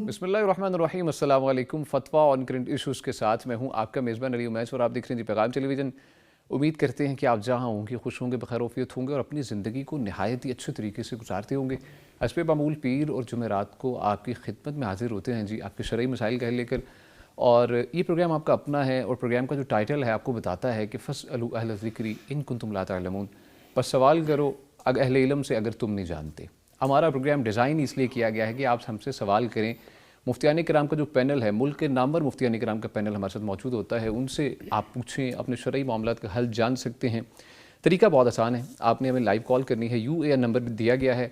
بسم اللہ الرحمن الرحیم، السلام علیکم۔ فتویٰ آن کرنٹ ایشوز کے ساتھ میں ہوں آپ کا میزبان علی امیس اور آپ دیکھ رہے ہیں پیغام ٹیلی ویژن۔ امید کرتے ہیں کہ آپ جہاں ہوں گے خوش ہوں گے، بخیر وفیت ہوں گے اور اپنی زندگی کو نہایت ہی اچھے طریقے سے گزارتے ہوں گے۔ حسب معمول پیر اور جمعرات کو آپ کی خدمت میں حاضر ہوتے ہیں جی، آپ کے شرعی مسائل کا حل لے کر، اور یہ پروگرام آپ کا اپنا ہے اور پروگرام کا جو ٹائٹل ہے آپ کو بتاتا ہے کہ فاسألوا اہل الذکر ان کنتم لا تعلمون، بس سوال کرو اہل علم سے اگر تم نہیں جانتے۔ ہمارا پروگرام ڈیزائن اس لیے کیا گیا ہے کہ آپ ہم سے سوال کریں۔ مفتیان کرام کا جو پینل ہے، ملک کے نامور مفتیان کرام کا پینل ہمارے ساتھ موجود ہوتا ہے، ان سے آپ پوچھیں، اپنے شرعی معاملات کا حل جان سکتے ہیں۔ طریقہ بہت آسان ہے، آپ نے ہمیں لائیو کال کرنی ہے، UAN نمبر بھی دیا گیا ہے،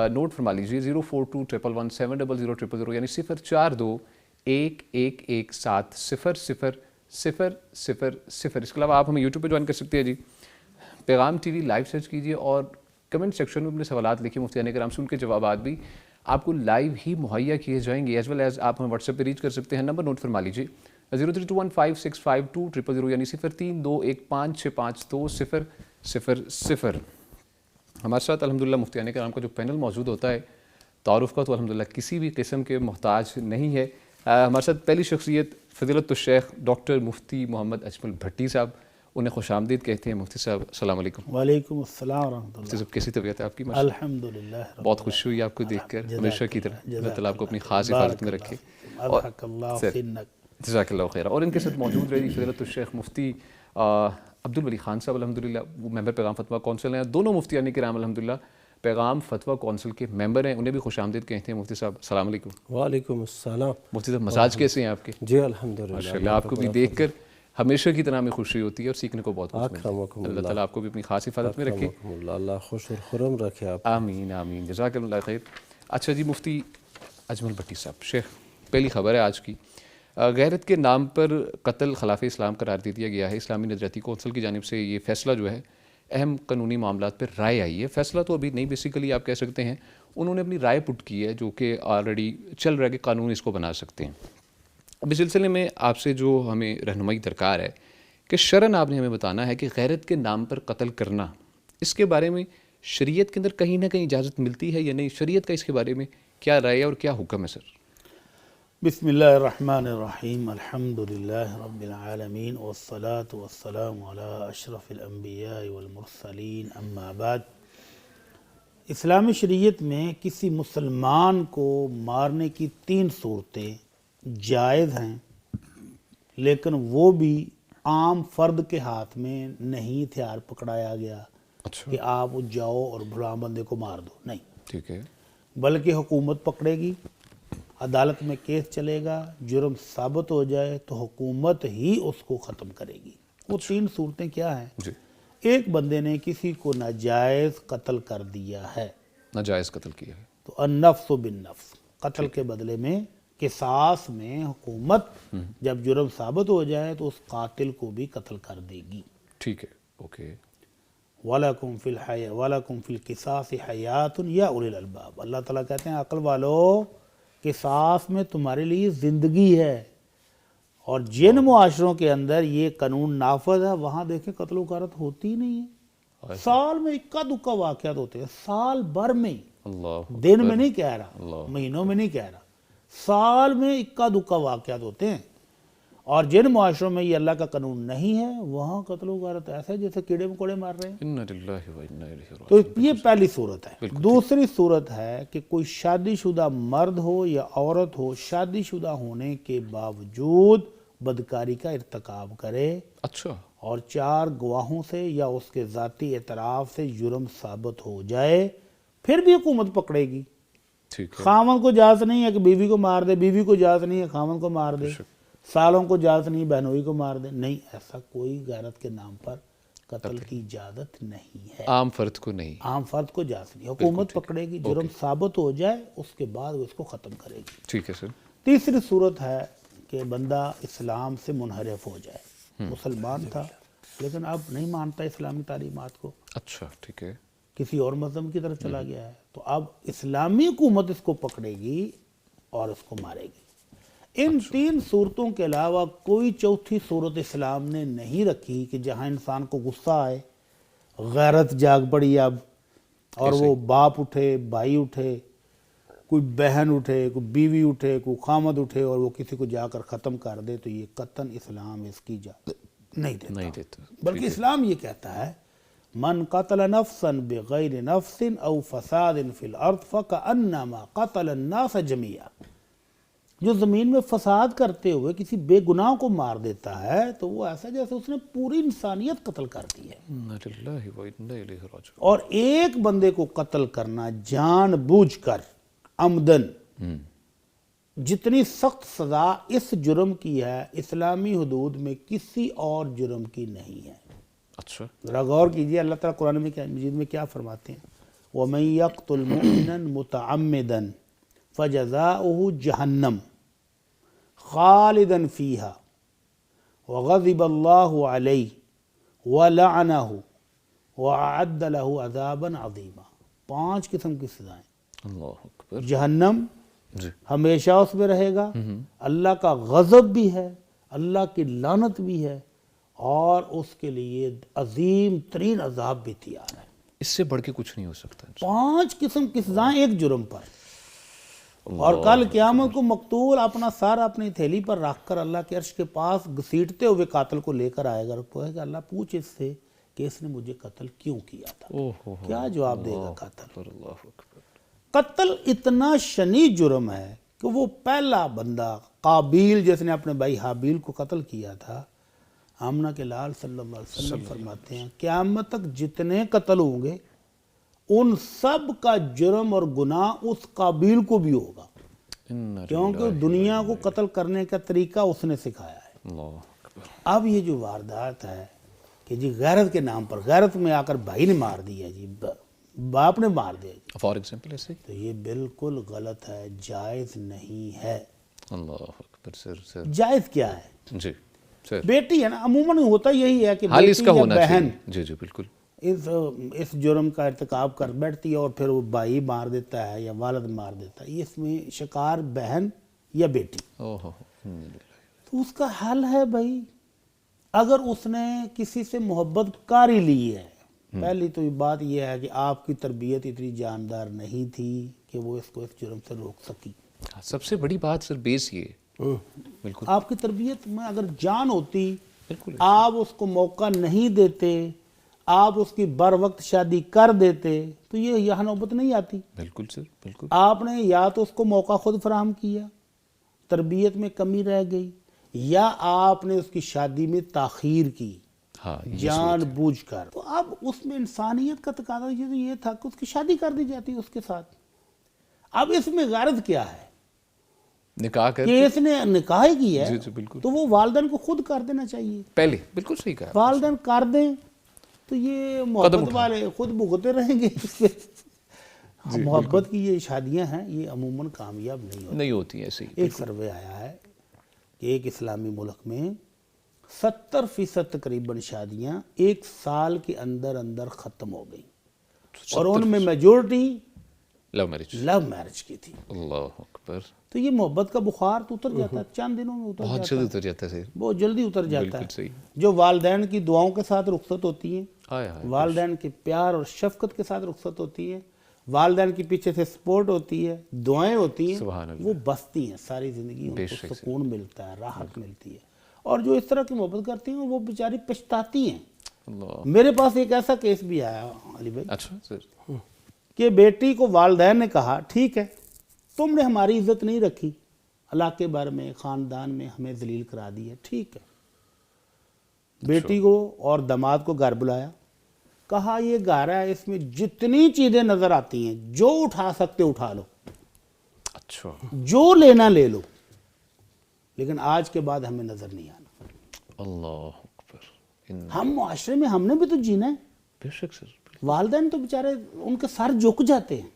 نوٹ فرما لیجیے 0421117000 یعنی 0421170000۔ اس کے علاوہ آپ ہمیں یوٹیوب پہ جوائن کر سکتے ہیں جی، پیغام ٹی وی لائیو سرچ کیجیے اور کمنٹ سیکشن میں اپنے سوالات لکھیں، مفتیان کرام سے ان کے جوابات بھی آپ کو لائیو ہی مہیا کیے جائیں گے، ایز ویل ایز آپ ہمیں واٹس ایپ پہ ریچ کر سکتے ہیں۔ نمبر نوٹ فرما لیجیے 0321565200 یعنی 0321565200۔ ہمارے ساتھ الحمدللہ مفتیان کرام کا جو پینل موجود ہوتا ہے، تعارف کا تو الحمدللہ کسی بھی قسم کے محتاج نہیں ہے۔ ہمارے ساتھ پہلی شخصیت فضیلت الشیخ ڈاکٹر مفتی محمد اجمل بھٹی صاحب، انہیں خوش آمدید کہتے ہیں۔ مفتی صاحب السلام علیکم۔ وعلیکم السلام ورحمۃ مفتی صاحب اللہ۔ کیسی طبیعت ہے آپ کی؟ الحمدللہ بہت خوشی ہوئی آپ کو دیکھ کر، ہمیشہ کی طرح اللہ تعالیٰ آپ کو اپنی خاص حفاظت میں رکھے۔ اضحک اللہ سنک۔ جزاک اللہ خیر۔ اور ان کے ساتھ موجود رہی فضیلت الشیخ مفتی عبدالولی خان صاحب، الحمدللہ وہ ممبر پیغام فتویٰ کونسل ہیں، دونوں مفتیان کرام الحمدللہ پیغام فتویٰ کونسل کے ممبر ہیں، انہیں بھی خوش آمدید کہتے ہیں۔ مفتی صاحب السلام علیکم۔ وعلیکم السلام۔ مفتی صاحب مزاج کیسے ہیں آپ کے؟ جی الحمدللہ، ماشاءاللہ، آپ کو بھی دیکھ کر ہمیشہ کی طرح ہمیں خوشی ہوتی ہے اور سیکھنے کو بہت کچھ ملتا ہے۔ اللہ تعالیٰ آپ کو بھی اپنی خاص حفاظت میں رکھے۔ اللہ خوش اور خرم رکھے آپ۔ آمین آمین، جزاک اللہ خیر۔ اچھا جی، مفتی اجمل بھٹی صاحب، شیخ پہلی خبر ہے آج کی، غیرت کے نام پر قتل خلاف اسلام قرار دے دیا گیا ہے۔ اسلامی نظریاتی کونسل کی جانب سے یہ فیصلہ جو ہے اہم قانونی معاملات پر رائے آئی ہے، فیصلہ تو ابھی نہیں، بیسیکلی آپ کہہ سکتے ہیں انہوں نے اپنی رائے پٹ کی ہے، جو کہ آلریڈی چل رہا ہے کہ قانون اس کو بنا سکتے ہیں۔ اب اس سلسلے میں آپ سے جو ہمیں رہنمائی درکار ہے کہ شرعاً آپ نے ہمیں بتانا ہے کہ غیرت کے نام پر قتل کرنا، اس کے بارے میں شریعت کے اندر کہیں نہ کہیں اجازت ملتی ہے یا نہیں؟ شریعت کا اس کے بارے میں کیا رائے ہے اور کیا حکم ہے سر؟ بسم اللہ الرحمن الرحیم، الحمدللہ رب العالمین والصلاة والسلام علی اشرف الانبیاء والمرسلین، اما بعد۔ اسلامی شریعت میں کسی مسلمان کو مارنے کی 3 صورتیں جائز ہیں، لیکن وہ بھی عام فرد کے ہاتھ میں نہیں ہتھیار پکڑایا گیا کہ آپ جاؤ اور بھلا بندے کو مار دو، نہیں، ٹھیک ہے، بلکہ حکومت پکڑے گی، عدالت میں کیس چلے گا، جرم ثابت ہو جائے تو حکومت ہی اس کو ختم کرے گی۔ وہ 3 صورتیں کیا ہیں؟ جی، ایک بندے نے کسی کو ناجائز قتل کر دیا ہے، ناجائز قتل کیا ہے، تو النفس بالنفس، قتل کے بدلے میں قصاص میں حکومت جب جرم ثابت ہو جائے تو اس قاتل کو بھی قتل کر دے گی۔ ٹھیک ہے، اوکے۔ وَلَكُمْ فِي الْقِصَاصِ حَيَاتٌ يَا أُولِي الْأَلْبَابِ، اللہ تعالیٰ کہتے ہیں عقل والو، قصاص میں تمہارے لیے زندگی ہے۔ اور جن معاشروں کے اندر یہ قانون نافذ ہے وہاں دیکھیں قتل و غارت ہوتی ہی نہیں ہے، سال میں اکا دکا واقعات ہوتے ہیں، سال بھر میں، اللہ دن میں نہیں کہہ رہا، مہینوں میں نہیں کہہ رہا، سال میں اکا دکا واقعات ہوتے ہیں۔ اور جن معاشروں میں یہ اللہ کا قانون نہیں ہے وہاں قتل و غارت ایسا ہے جیسے کیڑے مکوڑے مار رہے ہیں۔ اِنَّا لِلَّهِ وَإِنَّا إِلَيْهِ تو رَاجِعُونَ۔ یہ پہلی صورت ہے۔ دوسری صورت ہے کہ کوئی شادی شدہ مرد ہو یا عورت ہو، شادی شدہ ہونے کے باوجود بدکاری کا ارتکاب کرے اچھا، اور 4 گواہوں سے یا اس کے ذاتی اعتراف سے جرم ثابت ہو جائے، پھر بھی حکومت پکڑے گی۔ ٹھیک ہے، خاوند کو اجازت نہیں ہے کہ بیوی کو مار دے، بیوی کو اجازت نہیں ہے خاوند کو مار دے، سالوں کو اجازت نہیں بہنوئی کو مار دے، نہیں، ایسا کوئی غیرت کے نام پر قتل کی اجازت نہیں ہے، عام فرد کو نہیں۔ عام فرد کو اجازت نہیں، حکومت پکڑے گی، جرم ثابت ہو جائے اس کے بعد وہ اس کو ختم کرے گی۔ ٹھیک ہے سر۔ تیسری صورت ہے کہ بندہ اسلام سے منحرف ہو جائے، مسلمان تھا لیکن اب نہیں مانتا اسلامی تعلیمات کو، اچھا، ٹھیک ہے، کسی اور مذہب کی طرف چلا گیا ہے، تو اب اسلامی حکومت اس کو پکڑے گی اور اس کو مارے گی۔ ان 3 صورتوں کے علاوہ کوئی چوتھی صورت اسلام نے نہیں رکھی کہ جہاں انسان کو غصہ آئے، غیرت جاگ پڑی اب، اور وہ باپ اٹھے، بھائی اٹھے، کوئی بہن اٹھے، کوئی بیوی اٹھے، کوئی خامد اٹھے اور وہ کسی کو جا کر ختم کر دے تو یہ قطعاً اسلام اس کی اجازت نہیں دیتا، بلکہ اسلام یہ کہتا ہے من قتل نفسا بغیر نفس او فساد فی الارض فکأنما قتل الناس جميعا، جو زمین میں فساد کرتے ہوئے کسی بے گناہ کو مار دیتا ہے تو وہ ایسا جیسے اس نے پوری انسانیت قتل کر دی ہے۔ اور ایک بندے کو قتل کرنا جان بوجھ کر عمدن، جتنی سخت سزا اس جرم کی ہے اسلامی حدود میں کسی اور جرم کی نہیں ہے۔ اچھا، ذرا غور کیجئے اللہ تعالیٰ قرآن مجید میں کیا فرماتے ہیں، وَمَن يَقْتُلْ مُؤْمِنًا مُتَعَمِّدًا فَجَزَاؤُهُ جَهَنَّمُ خَالِدًا فِيهَا وَغَضِبَ اللَّهُ عَلَيْهِ وَلَعَنَهُ وَأَعَدَّ لَهُ عَذَابًا عَظِيمًا۔ 5 قسم کی سزائیں، اللہ اکبر، جہنم جی، ہمیشہ اس میں رہے گا، اللہ کا غضب بھی ہے، اللہ کی لعنت بھی ہے، اور اس کے لیے عظیم ترین عذاب بھی تیار ہے۔ اس سے بڑھ کے کچھ نہیں ہو سکتا۔ 5 قسم کی سزائیں ایک جرم پر، اور کل قیامت کو مقتول اپنا سر اپنی تھیلی پر رکھ کر اللہ کے عرش کے پاس گھسیٹتے ہوئے قاتل کو لے کر آئے گا، اور کہے گا اللہ پوچھ اس سے کہ اس نے مجھے قتل کیوں کیا تھا، کیا جواب دے گا قاتل؟ اللہ اکبر، قتل اتنا شنیع جرم ہے کہ وہ پہلا بندہ قابیل جس نے اپنے بھائی حابیل کو قتل کیا تھا، آمنہ کے لال صلی اللہ علیہ وسلم فرماتے ہیں قیامت تک جتنے قتل ہوں گے ان سب کا جرم اور گناہ اس قابیل کو بھی ہوگا، کیونکہ دنیا کو قتل کرنے کا طریقہ اس نے سکھایا ہے۔ اللہ اکبر، اب یہ جو واردات ہے کہ جی غیرت کے نام پر، غیرت میں آ کر بھائی نے مار دیا جی، باپ نے مار دیا جی، فار ایگزامپل ایسے، تو یہ بالکل غلط ہے، جائز نہیں ہے۔ اللہ اکبر، سر جائز کیا ہے؟ جی سر، بیٹی ہے نا، عموماً ہوتا یہی ہے کہ حال اس بیٹی کا یا ہونا بہن چاہیے، جی جی بالکل، اس جرم کا ارتکاب کر بیٹھتی ہے اور پھر وہ بھائی مار دیتا ہے یا والد مار دیتا ہے، اس میں شکار بہن یا بیٹی۔ تو اس کا حل ہے بھائی، اگر اس نے کسی سے محبت کاری لی ہے، پہلی تو بات یہ ہے کہ آپ کی تربیت اتنی جاندار نہیں تھی کہ وہ اس کو اس جرم سے روک سکی۔ سب سے بڑی بات سر بیس یہ، بالکل آپ کی تربیت میں اگر جان ہوتی، بالکل، آپ اس کو موقع نہیں دیتے، آپ اس کی بر وقت شادی کر دیتے تو یہ یہاں نوبت نہیں آتی۔ بالکل سر، بالکل، آپ نے یا تو اس کو موقع خود فراہم کیا، تربیت میں کمی رہ گئی، یا آپ نے اس کی شادی میں تاخیر کی ہاں، جان بوجھ کر، تو اب اس میں انسانیت کا تقاضا یہ تھا کہ اس کی شادی کر دی جاتی اس کے ساتھ۔ اب اس میں غرض کیا ہے نکاح کر کہ اس نے نکاح کی ہے، جی جی بالکل، تو وہ والدین کو خود کر دینا چاہیے، پہلے بالکل صحیح کہا، والدین کر دیں تو یہ محبت والے خود بھگتے رہیں گے۔ محبت کی یہ شادیاں ہیں یہ عموماً کامیاب نہیں ہوتی ایسے ہی۔ ایک سروے آیا ہے کہ ایک اسلامی ملک میں 70% تقریباً شادیاں 1 سال کے اندر اندر ختم ہو گئیں، اور ان میں میجورٹی لو میرج کی تھی۔ اللہ اکبر، تو یہ محبت کا بخار تو اتر جاتا ہے، چند دنوں میں اتر بہت جاتا جلدی ہے، اتر جاتا ہے، بہت جلدی اتر جاتا بالکل ہے۔ صحیح، جو والدین کی دعاؤں کے ساتھ رخصت ہوتی ہیں، آئے ہائے، والدین کے پیار اور شفقت کے ساتھ رخصت ہوتی ہے، والدین کے پیچھے سے سپورٹ ہوتی ہے، دعائیں ہوتی ہیں، سبحان اللہ، وہ بستی ہیں ساری زندگی، ان بے کو شک سکون ملتا ہے، راحت ملتی ہے، اور جو اس طرح کی محبت کرتی ہیں وہ بیچاری پچھتاتی ہیں۔ اللہ، میرے پاس ایک ایسا کیس بھی آیا علی بھائی اچھا سر، کہ بیٹی کو والدین نے کہا ٹھیک ہے تم نے ہماری عزت نہیں رکھی، علاقے کے بارے میں خاندان میں ہمیں ذلیل کرا دی ہے، ٹھیک ہے۔ بیٹی کو اور داماد کو گھر بلایا، کہا یہ گھر ہے، اس میں جتنی چیزیں نظر آتی ہیں جو اٹھا سکتے اٹھا لو، اچھا، جو لینا لے لو، لیکن آج کے بعد ہمیں نظر نہیں آنا۔ اللہ اکبر، ہم معاشرے میں ہم نے بھی تو جینا ہے، بے شک سر، والدین تو بیچارے ان کے سر جھک جاتے ہیں،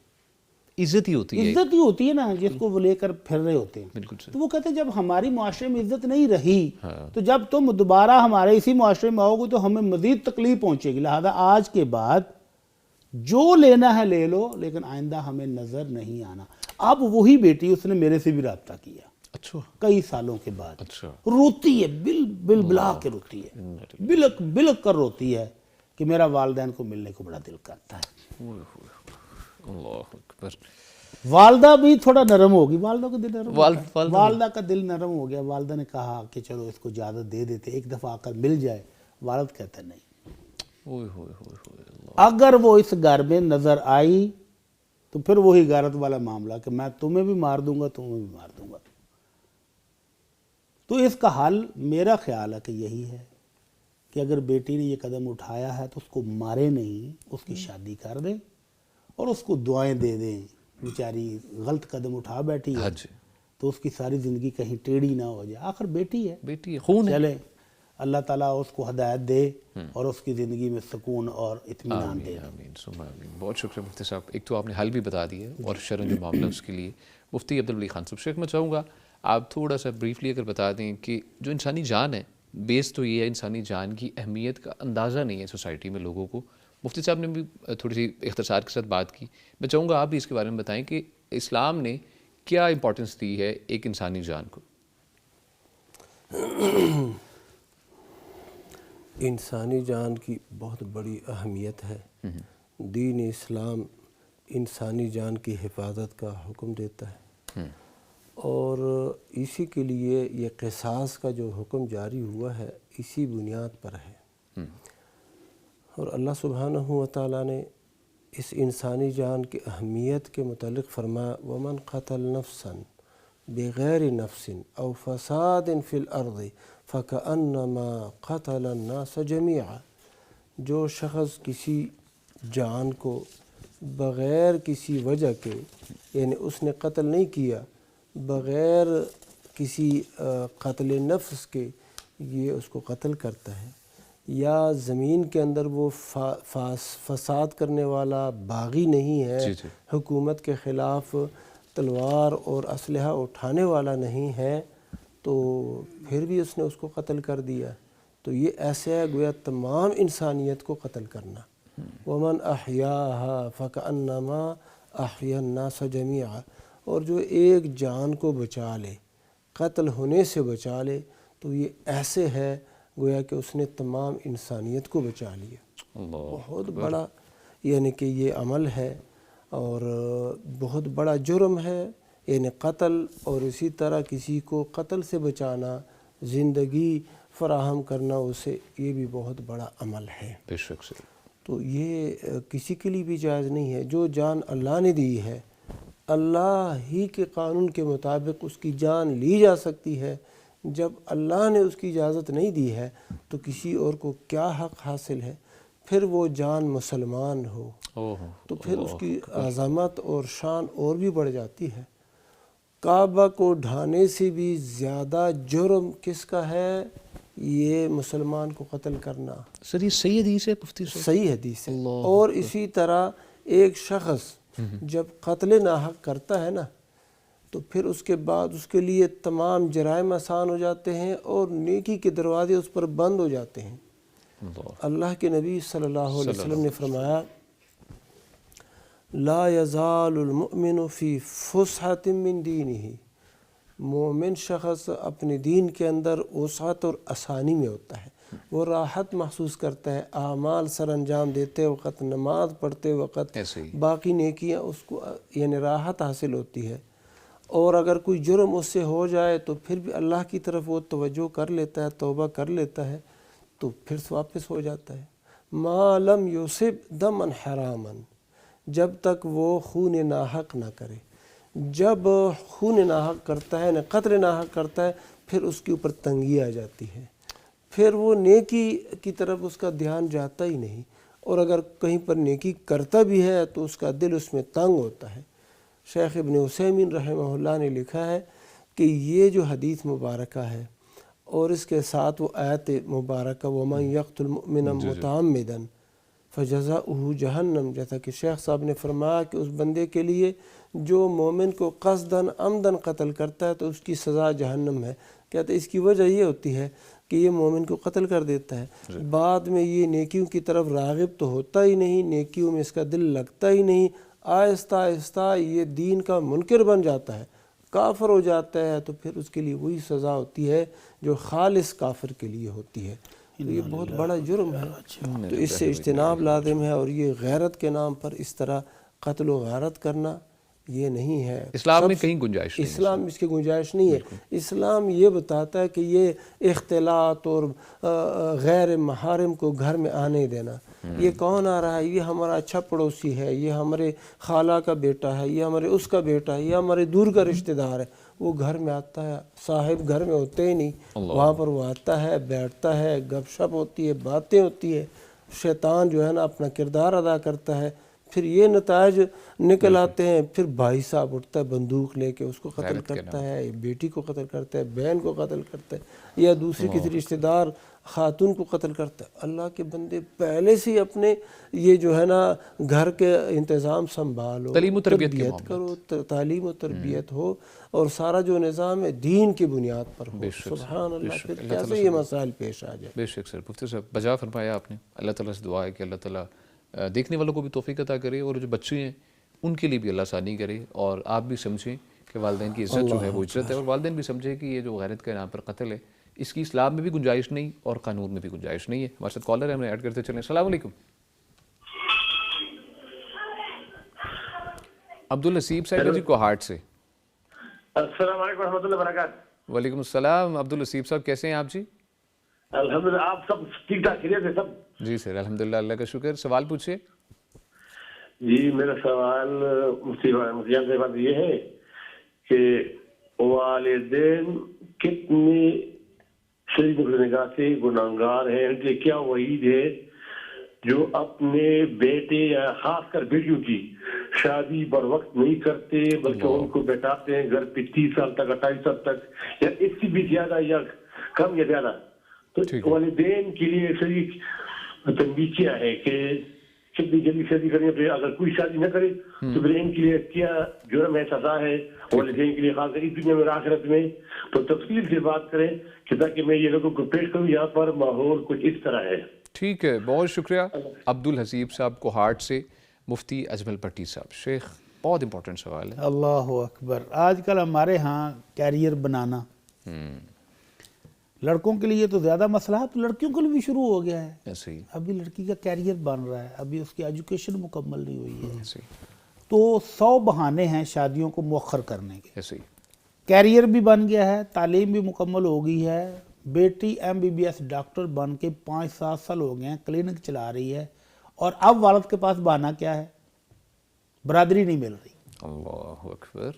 عزت ہی ہوتی ہے، عزت ہی ہوتی ہے نا جس کو وہ لے کر پھر رہے ہوتے ہیں۔ بالکل سر، تو وہ کہتے ہیں جب ہماری معاشرے میں عزت نہیں رہی تو جب تم دوبارہ ہمارے اسی معاشرے میں آؤ گے تو ہمیں مزید تکلیف پہنچے گی، لہذا آج کے بعد جو لینا ہے لے لو لیکن آئندہ ہمیں نظر نہیں آنا۔ اب وہی بیٹی اس نے میرے سے بھی رابطہ کیا اچھا، کئی سالوں کے بعد، اچھا، روتی ہے، بل بلا کے روتی ہے، بلک بلک کر روتی ہے کہ میرا والدین کو ملنے کو بڑا دل کرتا ہے۔ اللہ اکبر، والدہ بھی تھوڑا نرم ہوگی، والدہ کا دل نرم والد- ہوتا ہے، والدہ کا دل نرم ہو گیا، والدہ نے کہا کہ چلو اس کو اجازت دے دیتے، ایک دفعہ آ کر مل جائے، والد کہتا ہے نہیں، اوئے ہوئے ہوئے ہوئے اللہ۔ اگر وہ اس گھر میں نظر آئی تو پھر وہی غارت والا معاملہ کہ میں تمہیں بھی مار دوں گا، تمہیں بھی مار دوں گا۔ تو اس کا حل میرا خیال ہے کہ یہی ہے کہ اگر بیٹی نے یہ قدم اٹھایا ہے تو اس کو مارے نہیں، اس کی شادی کر دیں اور اس کو دعائیں دے دیں، بیچاری غلط قدم اٹھا بیٹھی ہے ہاں جی، تو اس کی ساری زندگی کہیں ٹیڑھی نہ ہو جائے، آخر بیٹی ہے، بیٹی ہے، خون ہے۔ چلے اللہ تعالیٰ اس کو ہدایت دے اور اس کی زندگی میں سکون اور اطمینان دے۔ آمین آمین ثم آمین۔ بہت شکریہ مفتی صاحب، ایک تو آپ نے حل بھی بتا دیا اور شرن جو معاملہ اس کے لیے مفتی عبدالولی خان صاحب، شیخ میں چاہوں گا آپ تھوڑا سا بریفلی اگر بتا دیں کہ جو انسانی جان ہے، بیس تو یہ ہے انسانی جان کی اہمیت کا اندازہ نہیں ہے سوسائٹی میں لوگوں کو۔ مفتی صاحب نے بھی تھوڑی سی اختصار کے ساتھ بات کی، میں چاہوں گا آپ بھی اس کے بارے میں بتائیں کہ اسلام نے کیا امپورٹنس دی ہے ایک انسانی جان کو۔ انسانی جان کی بہت بڑی اہمیت ہے۔ دین اسلام انسانی جان کی حفاظت کا حکم دیتا ہے، اور اسی کے لیے یہ قصاص کا جو حکم جاری ہوا ہے اسی بنیاد پر ہے۔ اور اللہ سبحانہ و تعالیٰ نے اس انسانی جان کی اہمیت کے متعلق فرمایا وَمَنْ قَتَلْ نَفْسًا بغیر نفس او فساد فی الارض فکأنما قتل الناس جمیعا، جو شخص کسی جان کو بغیر کسی وجہ کے، یعنی اس نے قتل نہیں کیا، بغیر کسی قتل نفس کے یہ اس کو قتل کرتا ہے، یا زمین کے اندر وہ فساد کرنے والا باغی نہیں ہے، حکومت کے خلاف تلوار اور اسلحہ اٹھانے والا نہیں ہے، تو پھر بھی اس نے اس کو قتل کر دیا، تو یہ ایسے ہے گویا تمام انسانیت کو قتل کرنا۔ وَمَنْ أَحْيَاهَا فَكَأَنَّمَا أَحْيَا النَّاسَ جَمِيعًا، اور جو ایک جان کو بچا لے، قتل ہونے سے بچا لے، تو یہ ایسے ہے گویا کہ اس نے تمام انسانیت کو بچا لیا۔ بہت بڑا یعنی کہ یہ عمل ہے اور بہت بڑا جرم ہے، یعنی قتل، اور اسی طرح کسی کو قتل سے بچانا، زندگی فراہم کرنا اسے، یہ بھی بہت بڑا عمل ہے۔ بے شک سے تو یہ کسی کے لیے بھی جائز نہیں ہے۔ جو جان اللہ نے دی ہے، اللہ ہی کے قانون کے مطابق اس کی جان لی جا سکتی ہے۔ جب اللہ نے اس کی اجازت نہیں دی ہے تو کسی اور کو کیا حق حاصل ہے؟ پھر وہ جان مسلمان ہو تو پھر اس کی عظمت اور شان اور بھی بڑھ جاتی ہے۔ کعبہ کو ڈھانے سے بھی زیادہ جرم کس کا ہے؟ یہ مسلمان کو قتل کرنا۔ سر یہ صحیح حدیث ہے مفتی صاحب؟ صحیح حدیث ہے۔ اور اسی طرح ایک شخص جب قتل ناحق کرتا ہے نا، تو پھر اس کے بعد اس کے لیے تمام جرائم آسان ہو جاتے ہیں اور نیکی کے دروازے اس پر بند ہو جاتے ہیں۔ اللہ کے نبی صلی اللہ علیہ وسلم نے فرمایا لا یزال المؤمن فی فسحۃ من دینہ، مومن شخص اپنے دین کے اندر وسعت اور آسانی میں ہوتا ہے، وہ راحت محسوس کرتا ہے، اعمال سر انجام دیتے وقت، نماز پڑھتے وقت، باقی نیکیاں اس کو یعنی راحت حاصل ہوتی ہے۔ اور اگر کوئی جرم اس سے ہو جائے تو پھر بھی اللہ کی طرف وہ توجہ کر لیتا ہے، توبہ کر لیتا ہے، تو پھر واپس ہو جاتا ہے۔ ما لم یصب دما حراما، جب تک وہ خون ناحق نہ کرے۔ جب خون ناحق کرتا ہے، قتل ناحق کرتا ہے، پھر اس کے اوپر تنگی آ جاتی ہے، پھر وہ نیکی کی طرف اس کا دھیان جاتا ہی نہیں، اور اگر کہیں پر نیکی کرتا بھی ہے تو اس کا دل اس میں تنگ ہوتا ہے۔ شیخ ابن عثیمین رحمہ اللہ نے لکھا ہے کہ یہ جو حدیث مبارکہ ہے اور اس کے ساتھ وہ آیت مبارکہ وَمَنْ يَقْتُلْ مُؤْمِنًا مُتَعَمِّدًا فَجَزَاؤُهُ جَهَنَّمْ، جیسا کہ شیخ صاحب نے فرمایا کہ اس بندے کے لیے جو مومن کو قصداً عمداً قتل کرتا ہے تو اس کی سزا جہنم ہے۔ کہتے ہیں اس کی وجہ یہ ہوتی ہے کہ یہ مومن کو قتل کر دیتا ہے، بعد میں یہ نیکیوں کی طرف راغب تو ہوتا ہی نہیں، نیکیوں میں اس کا دل لگتا ہی نہیں، آہستہ آہستہ یہ دین کا منکر بن جاتا ہے، کافر ہو جاتا ہے، تو پھر اس کے لیے وہی سزا ہوتی ہے جو خالص کافر کے لیے ہوتی ہے۔ تو یہ بہت بڑا جرم ہے، تو اس سے اجتناب لازم ہے، اور یہ غیرت کے نام پر اس طرح قتل و غارت کرنا یہ نہیں ہے۔ اسلام میں کہیں گنجائش نہیں ہے، اسلام اس کی گنجائش نہیں ہے۔ اسلام یہ بتاتا ہے کہ یہ اختلاط اور غیر محارم کو گھر میں آنے دینا، یہ کون آ رہا ہے؟ یہ ہمارا اچھا پڑوسی ہے، یہ ہمارے خالہ کا بیٹا ہے، یہ ہمارے اس کا بیٹا ہے، یہ ہمارے دور کا رشتہ دار ہے، وہ گھر میں آتا ہے، صاحب گھر میں ہوتے ہی نہیں، وہاں پر وہ آتا ہے، بیٹھتا ہے، گپ شپ ہوتی ہے، باتیں ہوتی ہے، شیطان جو ہے نا اپنا کردار ادا کرتا ہے، پھر یہ نتائج نکل آتے ہیں۔ پھر بھائی صاحب اٹھتا ہے بندوق لے کے، اس کو قتل کرتا ہے، بیٹی کو قتل کرتا ہے، بہن کو قتل کرتا ہے، یا دوسری کسی رشتہ دار خاتون کو قتل کرتا ہے۔ اللہ کے بندے پہلے سے اپنے یہ جو ہے نا گھر کے انتظام سنبھالو، تعلیم و تربیت کے تربیت کرو، تعلیم و تربیت ہو، اور سارا جو نظام ہے دین کی بنیاد پر ہو۔ سبحان اللہ، پھر کیسے یہ مسائل پیش آ جائے۔ بے شک سر، مفتی صاحب بجا فرمایا آپ نے۔ اللہ تعالیٰ سے دعا ہے کہ اللہ تعالیٰ دیکھنے والوں کو بھی توفیق عطا کرے، اور جو بچے ہیں ان کے لیے بھی اللہ آسانی کرے، اور آپ بھی سمجھیں کہ والدین کی عزت جو ہے وہ عزت ہے، اور والدین بھی سمجھیں کہ یہ جو غیرت کے نام پر قتل ہے اس کی اسلام میں بھی گنجائش نہیں اور قانون میں بھی گنجائش نہیں ہے۔ ہمارے ساتھ کالر ہے، ہم نے ایڈ کرتے چلیں۔ السلام علیکم۔ عبدالنصیب صاحب جی کو ہارٹ سے۔ السلام علیکم ورحمۃ اللہ وبرکاتہ۔ وعلیکم السلام عبدالنصیب صاحب، کیسے ہیں آپ جی؟ الحمدللہ، آپ سب ٹھیک ٹھاک خیریت سے سب؟ جی سر الحمدللہ، اللہ کا شکر۔ سوال پوچھیے۔ جی میرا سوال مفتی صاحب سے بات یہ ہے کہ والدین کتنے شریعت کی نگاہ سے گناہگار ہیں، ان کے کیا وعید ہے جو اپنے بیٹے یا خاص کر بیٹیوں کی شادی بر وقت نہیں کرتے، بلکہ ان کو بیٹھاتے ہیں گھر پہ 30 سال تک 28 سال تک، یا اس سے بھی زیادہ یا کم یا زیادہ؟ تو والدین کے لیے صحیح تنبیہ کیا ہے کہ کتنی جلدی شادی کریں، پھر اگر کوئی شادی نہ کرے تو پھر ان کے لیے کیا جرم ہے، سزا ہے والدین کے لیے، خاص کر اس دنیا میں اور آخرت میں؟ تو تفصیل سے بات کریں کہ تاکہ میں یہ لوگوں کو پیش کروں۔ یہاں پر ماحول کچھ اس طرح ہے۔ ٹھیک ہے، بہت شکریہ عبدالحسیب صاحب کو ہارٹ سے۔ مفتی اجمل پٹی صاحب، شیخ بہت امپورٹنٹ سوال ہے۔ اللہ اکبر۔ آج کل ہمارے ہاں کیریئر بنانا لڑکوں کے لیے تو زیادہ مسئلہ ہے، تو لڑکیوں کے لیے بھی شروع ہو گیا ہے۔ ایسے ہی ابھی لڑکی کا کیریئر بن رہا ہے، ابھی اس کی ایجوکیشن مکمل نہیں ہوئی ہے، ایسے ہی تو 100 بہانے ہیں شادیوں کو مؤخر کرنے کے۔ ایسے ہی کیریئر بھی بن گیا ہے، تعلیم بھی مکمل ہو گئی ہے، بیٹی MBBS ڈاکٹر بن کے 5-7 سال ہو گئے ہیں، کلینک چلا رہی ہے، اور اب والد کے پاس بہانہ کیا ہے؟ برادری نہیں مل رہی۔ اللہ اکبر۔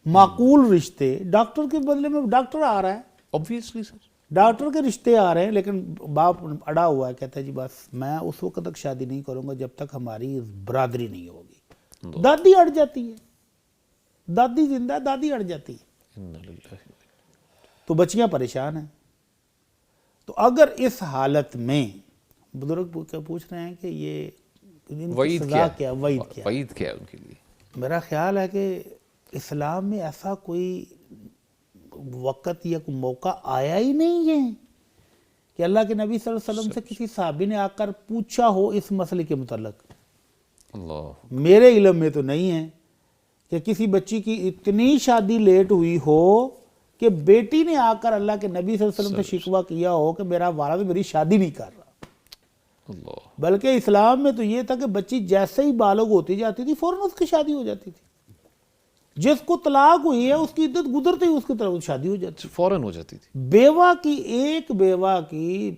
معقول رشتے، ڈاکٹر کے بدلے میں ڈاکٹر آ رہا ہے، obviously سر، ڈاکٹر کے رشتے آ رہے ہیں، لیکن باپ اڑا ہوا ہے، کہتا ہے جی بس میں اس وقت تک شادی نہیں کروں گا جب تک ہماری برادری نہیں ہوگی۔ دادی اڑ جاتی ہے، دادی زندہ ہے، دادی اڑ جاتی ہے، تو بچیاں پریشان ہیں۔ تو اگر اس حالت میں بزرگ پوچھ رہے ہیں کہ یہ وعید سزا کیا، وعید کیا؟ وعید کیا ہے ان کے لیے؟ میرا خیال ہے کہ اسلام میں ایسا کوئی وقت یا کوئی موقع آیا ہی نہیں ہے کہ اللہ کے نبی صلی اللہ علیہ وسلم سے کسی صحابی نے آ کر پوچھا ہو اس مسئلے کے متعلق۔ اللہ، میرے علم میں تو نہیں ہے کہ کسی بچی کی اتنی شادی لیٹ ہوئی ہو کہ بیٹی نے آ کر اللہ کے نبی صلی اللہ علیہ وسلم سے شکوہ کیا ہو کہ میرا والد میری شادی نہیں کر رہا۔ اللہ، بلکہ اسلام میں تو یہ تھا کہ بچی جیسے ہی بالغ ہوتی جاتی تھی فوراً اس کی شادی ہو جاتی تھی، جس کو طلاق ہوئی ہے اس کی عدت گزرتے ہی اس کی طرف شادی ہو جاتی تھی۔ فوراً ہو جاتی تھی۔ بیوہ کی، ایک بیوہ کی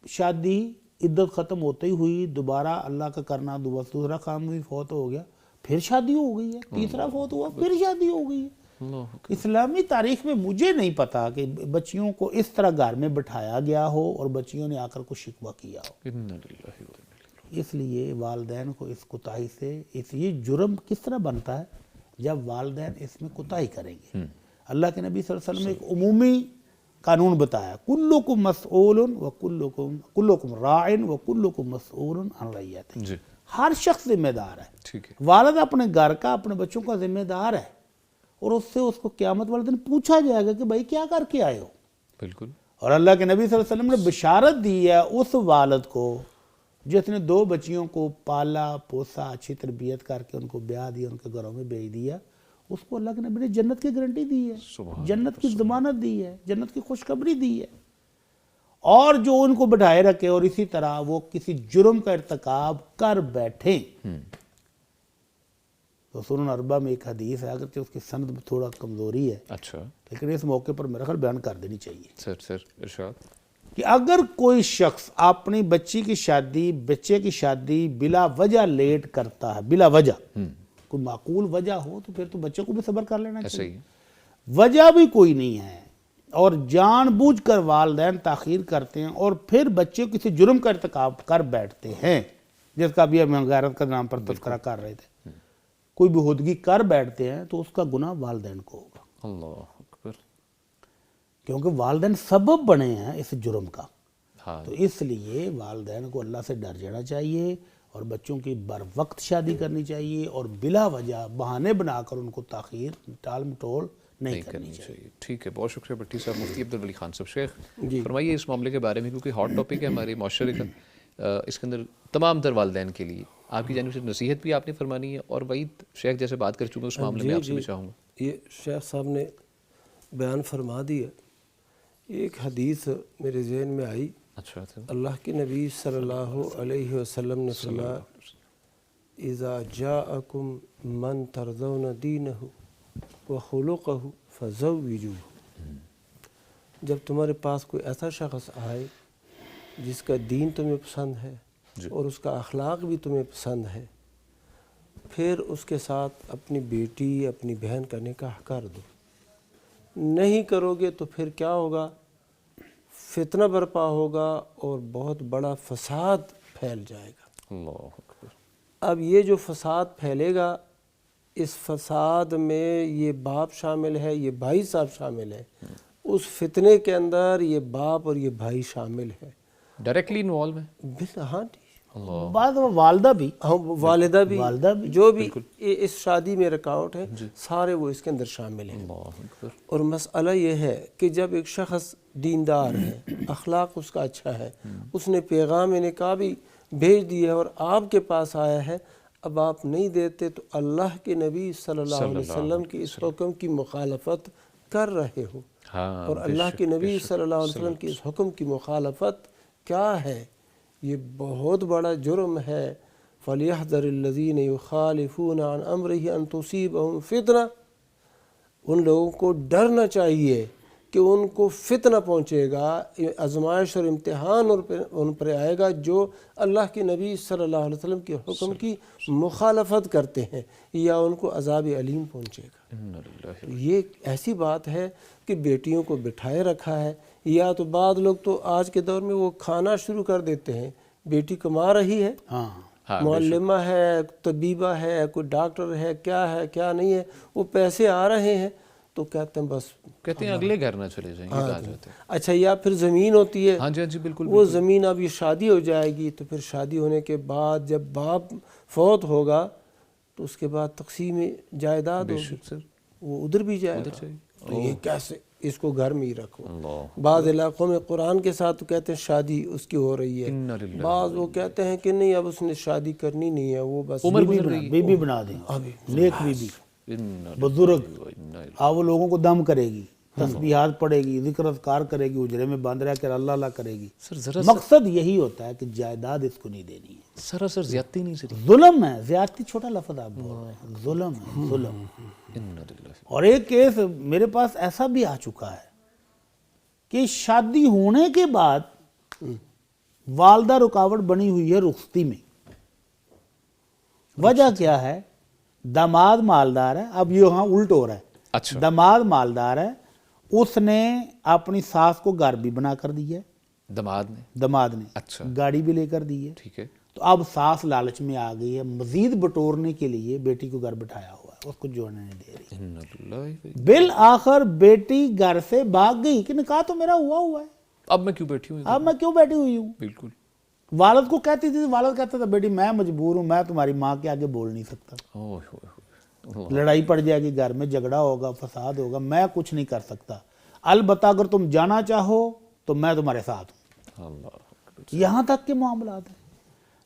شادی عدت ختم ہوتے ہی ہوئی، دوبارہ اللہ کا کرنا، دوسرا کام بھی فوت ہو گیا، پھر شادی ہو گئی ہے، تیسرا فوت ہوا پھر شادی ہو گئی ہے۔ اسلامی تاریخ میں مجھے نہیں پتا کہ بچیوں کو اس طرح گھر میں بٹھایا گیا ہو اور بچیوں نے آ کر کو شکوہ کیا ہو۔ اس لیے والدین کو اس کوتاہی سے، یہ جرم کس طرح بنتا ہے جب والدین اس میں کوتاہی کریں گے۔ اللہ کے نبی صلی اللہ علیہ وسلم نے ایک عمومی قانون بتایا، کلکم مسئول کلکم راع وکلکم مسئول عن رعیتہ، ہر شخص ذمہ دار ہے۔ والد اپنے گھر کا، اپنے بچوں کا ذمہ دار ہے، اور اس سے اس کو قیامت والے دن پوچھا جائے گا کہ بھائی کیا کر کے آئے ہو۔ بالکل۔ اور اللہ کے نبی صلی اللہ علیہ وسلم نے بشارت دی ہے اس والد کو جس نے 2 بچیوں کو پالا پوسا، اچھی تربیت کر کے ان کو بیاہ دیا، ان کے گھروں میں بھیج دیا، اس کو اللہ کے نبی نے جنت کی گارنٹی دی ہے، جنت کی ضمانت دی ہے، جنت کی خوشخبری دی ہے۔ اور جو ان کو بٹھائے رکھے اور اسی طرح وہ کسی جرم کا ارتکاب کر بیٹھیں سنن اربعہ میں ایک حدیث ہے، اگرچہ اس کی سند میں تھوڑا کمزوری ہے، اچھا لیکن اس موقع پر میرا خیال بیان کر دینی چاہیے سر ارشاد. کہ اگر کوئی شخص اپنی بچی کی شادی، بچے کی شادی بلا وجہ لیٹ کرتا ہے، بلا وجہ، کوئی معقول وجہ ہو تو پھر تو بچے کو بھی صبر کر لینا ایسا چاہیے. ہی ہے. وجہ بھی کوئی نہیں ہے اور جان بوجھ کر والدین تاخیر کرتے ہیں اور پھر بچے کسی جرم کا ارتکاب کر بیٹھتے ہیں، جس کا بھی ہم غیرت کا نام پر تذکرہ کر رہے تھے، کوئی بہودگی کر بیٹھتے ہیں تو اس کا گناہ والدین کو ہوگا، اللہ اکبر. کیونکہ والدین سبب بنے ہیں اس جرم کا. ہاں تو اس لیے والدین کو اللہ سے ڈر جانا چاہیے اور بچوں کی بر وقت شادی کرنی چاہیے اور بلا وجہ بہانے بنا کر ان کو تاخیر ٹال مٹول نہیں کرنی چاہیے. ٹھیک ہے، بہت شکریہ بھٹی صاحب. مفتی عبدالولی خان صاحب. شیخ فرمائیے اس معاملے کے بارے میں، کیونکہ ہاٹ ٹاپک ہے ہمارے معاشرے کا، اس کے اندر تمام تر والدین کے لیے آپ کی جانب سے نصیحت بھی آپ نے فرمانی ہے، اور وعید شیخ جیسے بات کر چکے اس معاملے میں آپ سے بھی چاہوں گا. یہ شیخ صاحب نے بیان فرما دیا. ایک حدیث میرے ذہن میں آئی. اچھا اللہ کے نبی صلی اللہ علیہ وسلم نے فرمایا اذا جاءکم من ترضون دینہ وخلقہ فزوجوہ. جب تمہارے پاس کوئی ایسا شخص آئے جس کا دین تمہیں پسند ہے اور اس کا اخلاق بھی تمہیں پسند ہے، پھر اس کے ساتھ اپنی بیٹی اپنی بہن کا نکاح کر دو. نہیں کرو گے تو پھر کیا ہوگا؟ فتنہ برپا ہوگا اور بہت بڑا فساد پھیل جائے گا. اللہ اکبر. اب یہ جو فساد پھیلے گا، اس فساد میں یہ باپ شامل ہے، یہ بھائی صاحب شامل ہے. اس فتنے کے اندر یہ باپ اور یہ بھائی شامل ہے، ڈائریکٹلی انوالو ہے. ہاں بعد والدہ بھی، والدہ بھی، والدہ بھی، جو بھی اس شادی میں رکاوٹ ہے سارے وہ اس کے اندر شامل ہیں. اور مسئلہ یہ ہے کہ جب ایک شخص دیندار ہے، اخلاق اس کا اچھا ہے، اس نے پیغام نکاح بھی بھیج دیا ہے اور آپ کے پاس آیا ہے، اب آپ نہیں دیتے تو اللہ کے نبی صلی اللہ علیہ وسلم کی اس حکم کی مخالفت کر رہے ہو. اور اللہ کے نبی صلی اللہ علیہ وسلم کی اس حکم کی مخالفت کیا ہے؟ یہ بہت بڑا جرم ہے. فَلْيَحْذَرِ الَّذِينَ يُخَالِفُونَ عَنْ أَمْرِهِ أَن تُصِيبَهُمْ فِتْنَةٌ. ان لوگوں کو ڈرنا چاہیے کہ ان کو فتنہ پہنچے گا، آزمائش اور امتحان ان پر آئے گا جو اللہ کے نبی صلی اللہ علیہ وسلم کے حکم کی مخالفت کرتے ہیں، یا ان کو عذاب علیم پہنچے گا. یہ ایسی بات ہے کہ بیٹیوں کو بٹھائے رکھا ہے، یا تو بعض لوگ تو آج کے دور میں وہ کھانا شروع کر دیتے ہیں. بیٹی کما رہی ہے، معلمہ ہے، طبیبہ ہے، کوئی ڈاکٹر ہے، کیا نہیں ہے، وہ پیسے آ رہے ہیں تو کہتے ہیں بس کہتے ہیں اگلے گھر نہ چلے جائیں گے. اچھا، یا پھر زمین ہوتی ہے. ہاں جی بالکل. وہ زمین اب یہ شادی ہو جائے گی تو پھر شادی ہونے کے بعد جب باپ فوت ہوگا تو اس کے بعد تقسیم جائیداد ہوگی، وہ ادھر بھی جائے گا. تو یہ کیسے؟ اس کو گھر میں ہی رکھو. بعض علاقوں میں قرآن کے ساتھ تو کہتے ہیں شادی اس کی ہو رہی ہے، بعض وہ کہتے ہیں کہ نہیں اب اس نے شادی کرنی نہیں ہے، وہ بس بی بی بنا دیں، نیک بی بی، بزرگ. وہ لوگوں کو دم کرے گی، تسبیحات پڑھے گی، ذکر اذکار کرے گی، اجرے میں بند رہ کر اللہ اللہ کرے گی. مقصد یہی ہوتا ہے کہ جائیداد اس کو نہیں دینی ہے. سراسر زیادتی نہیں سر، ظلم ہے. زیادتی چھوٹا لفظ آپ بول رہے ہیں، ظلم ہے، ظلم. اور ایک کیس میرے پاس ایسا بھی آ چکا ہے کہ شادی ہونے کے بعد والدہ رکاوٹ بنی ہوئی ہے رخصتی میں. وجہ کیا ہے؟ داماد مالدار ہے. اب یہاں الٹ ہو رہا ہے. داماد مالدار ہے، اس نے اپنی ساس کو گھر بھی بنا کر دی ہے، داماد نے گاڑی بھی لے کر دی ہے. ٹھیک ہے. تو اب ساس لالچ میں آ گئی ہے، مزید بٹورنے کے لیے بیٹی کو گھر بٹھایا ہوا ہے، اس کو جوڑنے نہیں دے رہی. بالآخر بیٹی گھر سے بھاگ گئی کہ نکاح تو میرا ہوا ہے، اب میں کیوں بیٹھی ہوئی ہوں. بالکل. والد کو کہتی تھی، والد کہتا تھا بیٹی میں مجبور ہوں، میں تمہاری ماں کے آگے بول نہیں سکتا. لڑائی پڑ جائے گی گھر میں، جھگڑا ہوگا، فساد ہوگا، میں کچھ نہیں کر سکتا. البتہ اگر تم جانا چاہو تو میں تمہارے ساتھ ہوں. یہاں تک کے معاملات ہیں.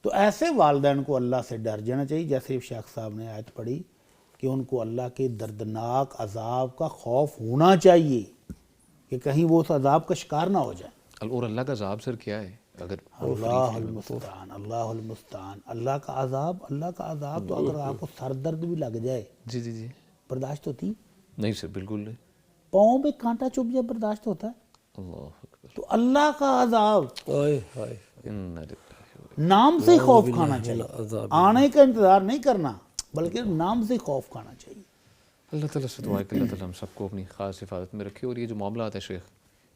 تو ایسے والدین کو اللہ سے ڈر جانا چاہیے، جیسے شیخ صاحب نے آیت پڑھی کہ ان کو اللہ کے دردناک عذاب کا خوف ہونا چاہیے کہ کہیں وہ اس عذاب کا شکار نہ ہو جائے. اور اللہ کا عذاب سر کیا ہے؟ اگر اللہ المستعان، اللہ المستعان۔ اللہ کا عذاب تو اگر آپ کو سر درد بھی لگ جائے جی جی جی برداشت ہوتی؟ نہیں سر بالکل نہیں. پاؤں پہ کانٹا چبھ جائے برداشت ہوتا ہے؟ اللہ اکبر. تو اللہ کا عذاب ہائے ہائے انا للہ. نام سے خوف کھانا چاہیے، آنے کا انتظار نہیں کرنا بلکہ نام سے خوف کھانا چاہیے۔ اللہ تعالیٰ سے دعا ہے کہ اللہ تعالیٰ ہم سب کو اپنی خاص حفاظت میں رکھے اور یہ جو معاملات ہیں شیخ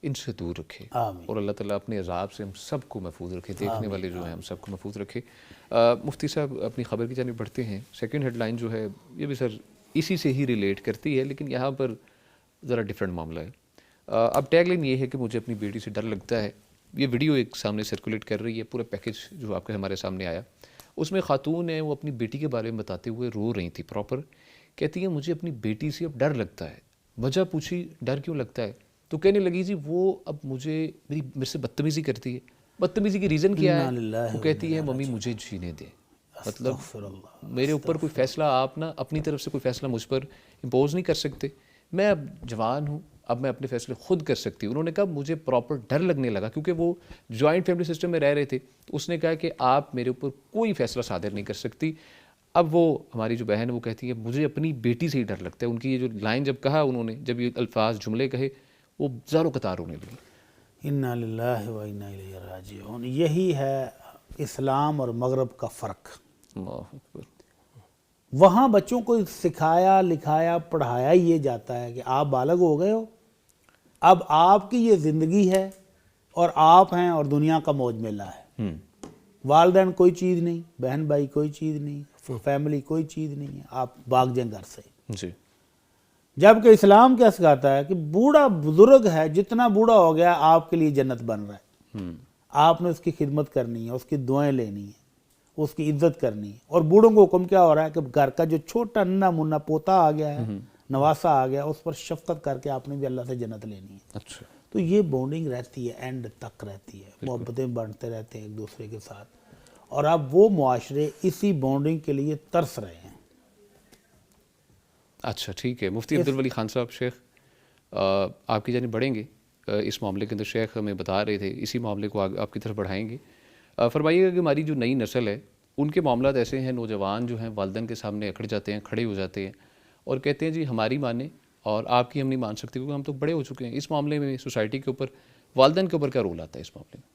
ان سے دور رکھے، آمین۔ اور اللہ تعالیٰ اپنے عذاب سے ہم سب کو محفوظ رکھے، دیکھنے والے جو ہیں ہم سب کو محفوظ رکھے۔ مفتی صاحب اپنی خبر کی جانب بڑھتے ہیں۔ سیکنڈ ہیڈ لائن جو ہے یہ بھی سر اسی سے ہی ریلیٹ کرتی ہے، لیکن یہاں پر ذرا ڈیفرنٹ معاملہ ہے۔ اب ٹیگ لائن یہ ہے کہ مجھے اپنی بیٹی سے ڈر لگتا ہے۔ یہ ویڈیو ایک سامنے سرکولیٹ کر رہی ہے، پورا پیکج جو آپ کے ہمارے سامنے آیا، اس میں خاتون ہیں وہ اپنی بیٹی کے بارے میں بتاتے ہوئے رو رہی تھی پراپر، کہتی ہیں مجھے اپنی بیٹی سے اب ڈر لگتا ہے۔ وجہ پوچھی ڈر کیوں لگتا ہے، تو کہنے لگی جی وہ اب میرے سے بدتمیزی کرتی ہے۔ بدتمیزی کی ریزن کیا ہے؟ وہ کہتی ہے ممی مجھے جینے دیں، مطلب میرے اوپر کوئی فیصلہ آپ نہ اپنی طرف سے کوئی فیصلہ مجھ پر امپوز نہیں کر سکتے، میں اب جوان ہوں، اب میں اپنے فیصلے خود کر سکتی ہوں۔ انہوں نے کہا مجھے پراپر ڈر لگنے لگا کیونکہ وہ جوائنٹ فیملی سسٹم میں رہ رہے تھے، اس نے کہا کہ آپ میرے اوپر کوئی فیصلہ صادر نہیں کر سکتی۔ اب وہ ہماری جو بہن ہے وہ کہتی ہے مجھے اپنی بیٹی سے ہی ڈر لگتا ہے۔ ان کی یہ جو لائن جب کہا انہوں نے، جب یہ الفاظ جملے کہے، وہ زاروں قطار ہونے لگی۔ انا للہ و انا الیہ راجعون۔ یہی ہے اسلام اور مغرب کا فرق۔ اللہ اکبر۔ وہاں بچوں کو سکھایا لکھایا پڑھایا ہی یہ جاتا ہے کہ آپ بالغ ہو گئے ہو، اب آپ کی یہ زندگی ہے اور آپ ہیں اور دنیا کا موج میلہ ہے۔ والدین کوئی چیز نہیں، بہن بھائی کوئی چیز نہیں، فیملی کوئی چیز نہیں ہے، آپ بھاگ جائیں گھر سے۔ جی جبکہ اسلام کیا سکھاتا ہے کہ بوڑھا بزرگ ہے، جتنا بوڑھا ہو گیا آپ کے لیے جنت بن رہا ہے، آپ نے اس کی خدمت کرنی ہے، اس کی دعائیں لینی ہیں، اس کی عزت کرنی ہے۔ اور بوڑھوں کو حکم کیا ہو رہا ہے کہ گھر کا جو چھوٹا ننا منا پوتا آ گیا ہے، نواسا آ گیا، اس پر شفقت کر کے آپ نے بھی اللہ سے جنت لینی ہے۔ اچھا، تو یہ بونڈنگ رہتی ہے، اینڈ تک رہتی ہے، محبتیں بانٹتے رہتے ہیں ایک دوسرے کے ساتھ، اور اب وہ معاشرے اسی بونڈنگ کے لیے ترس رہے ہیں۔ اچھا ٹھیک ہے۔ مفتی عبدالولی خان صاحب شیخ آپ کی جانب بڑھیں گے اس معاملے کے اندر، شیخ ہمیں بتا رہے تھے اسی معاملے کو آپ کی طرف بڑھائیں گے۔ فرمائیے گا کہ ہماری جو نئی نسل ہے ان کے معاملات ایسے ہیں، نوجوان جو ہیں والدین کے سامنے اکھڑ جاتے ہیں، کھڑے ہو جاتے ہیں اور کہتے ہیں جی ہماری مانیں اور آپ کی ہم نہیں مان سکتے کیونکہ ہم تو بڑے ہو چکے ہیں۔ اس معاملے میں سوسائٹی کے اوپر والدین کے اوپر کیا رول آتا ہے اس معاملے میں؟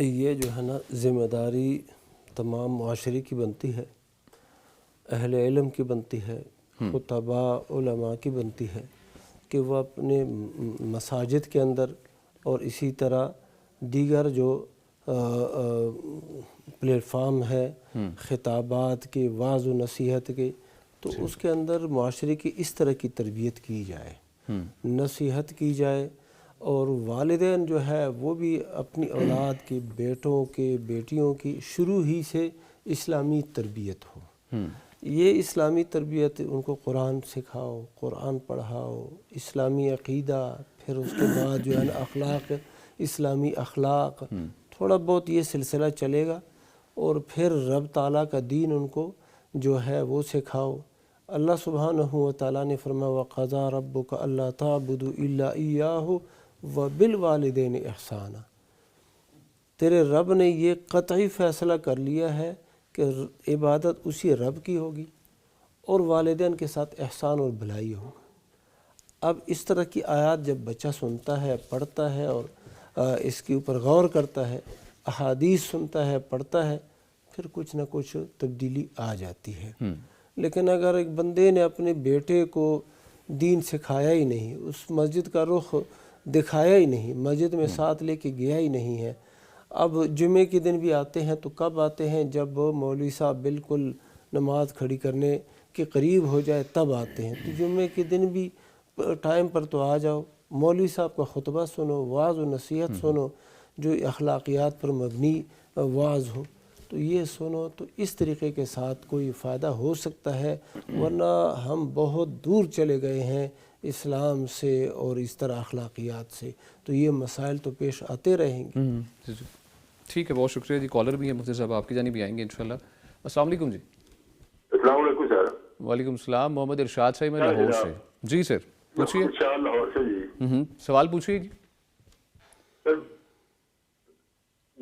یہ جو ہے نا ذمہ داری تمام معاشرے کی بنتی ہے، اہل علم کی بنتی ہے، خطباء علماء کی بنتی ہے کہ وہ اپنے مساجد کے اندر اور اسی طرح دیگر جو پلیٹ فارم ہے خطابات کے، وعظ و نصیحت کے، تو اس کے اندر معاشرے کی اس طرح کی تربیت کی جائے، نصیحت کی جائے، اور والدین جو ہے وہ بھی اپنی اولاد کے بیٹوں کے بیٹیوں کی شروع ہی سے اسلامی تربیت ہو۔ یہ اسلامی تربیت ان کو قرآن سکھاؤ، قرآن پڑھاؤ، اسلامی عقیدہ، پھر اس کے بعد جو ہے نا اخلاق، اسلامی اخلاق، تھوڑا بہت یہ سلسلہ چلے گا، اور پھر رب تعالیٰ کا دین ان کو جو ہے وہ سکھاؤ۔ اللہ سبحانہ و تعالیٰ نے فرمایا وَقَضَىٰ رَبُّكَ أَلَّا تَعْبُدُوا إِلَّا إِيَّاهُ وَبِالْوَالِدَيْنِ إِحْسَانًا۔ تیرے رب نے یہ قطعی فیصلہ کر لیا ہے کہ عبادت اسی رب کی ہوگی اور والدین کے ساتھ احسان اور بھلائی ہوگا۔ اب اس طرح کی آیات جب بچہ سنتا ہے، پڑھتا ہے اور اس کے اوپر غور کرتا ہے، احادیث سنتا ہے، پڑھتا ہے، پھر کچھ نہ کچھ تبدیلی آ جاتی ہے۔ لیکن اگر ایک بندے نے اپنے بیٹے کو دین سکھایا ہی نہیں، اس مسجد کا رخ دکھایا ہی نہیں، مسجد میں ساتھ لے کے گیا ہی نہیں ہے، اب جمعے کے دن بھی آتے ہیں تو کب آتے ہیں؟ جب مولوی صاحب بالکل نماز کھڑی کرنے کے قریب ہو جائے تب آتے ہیں۔ تو جمعے کے دن بھی ٹائم پر تو آ جاؤ، مولوی صاحب کا خطبہ سنو، وعظ و نصیحت سنو، جو اخلاقیات پر مبنی وعظ ہو تو یہ سنو، تو اس طریقے کے ساتھ کوئی فائدہ ہو سکتا ہے، ورنہ ہم بہت دور چلے گئے ہیں اسلام سے اور اس طرح اخلاقیات سے، تو یہ مسائل تو پیش آتے رہیں گے۔ ٹھیک ہے، بہت شکریہ جی۔ کالر بھی ہے مفتی صاحب، آپ کی جانب بھی آئیں گے انشاءاللہ۔ السلام علیکم جی۔ السلام علیکم سر۔ وعلیکم السلام، محمد ارشاد صاحب میں لاہور سے۔ جی سر پوچھیے۔ لاہور سے جی۔ سوال پوچھیے جی۔ سر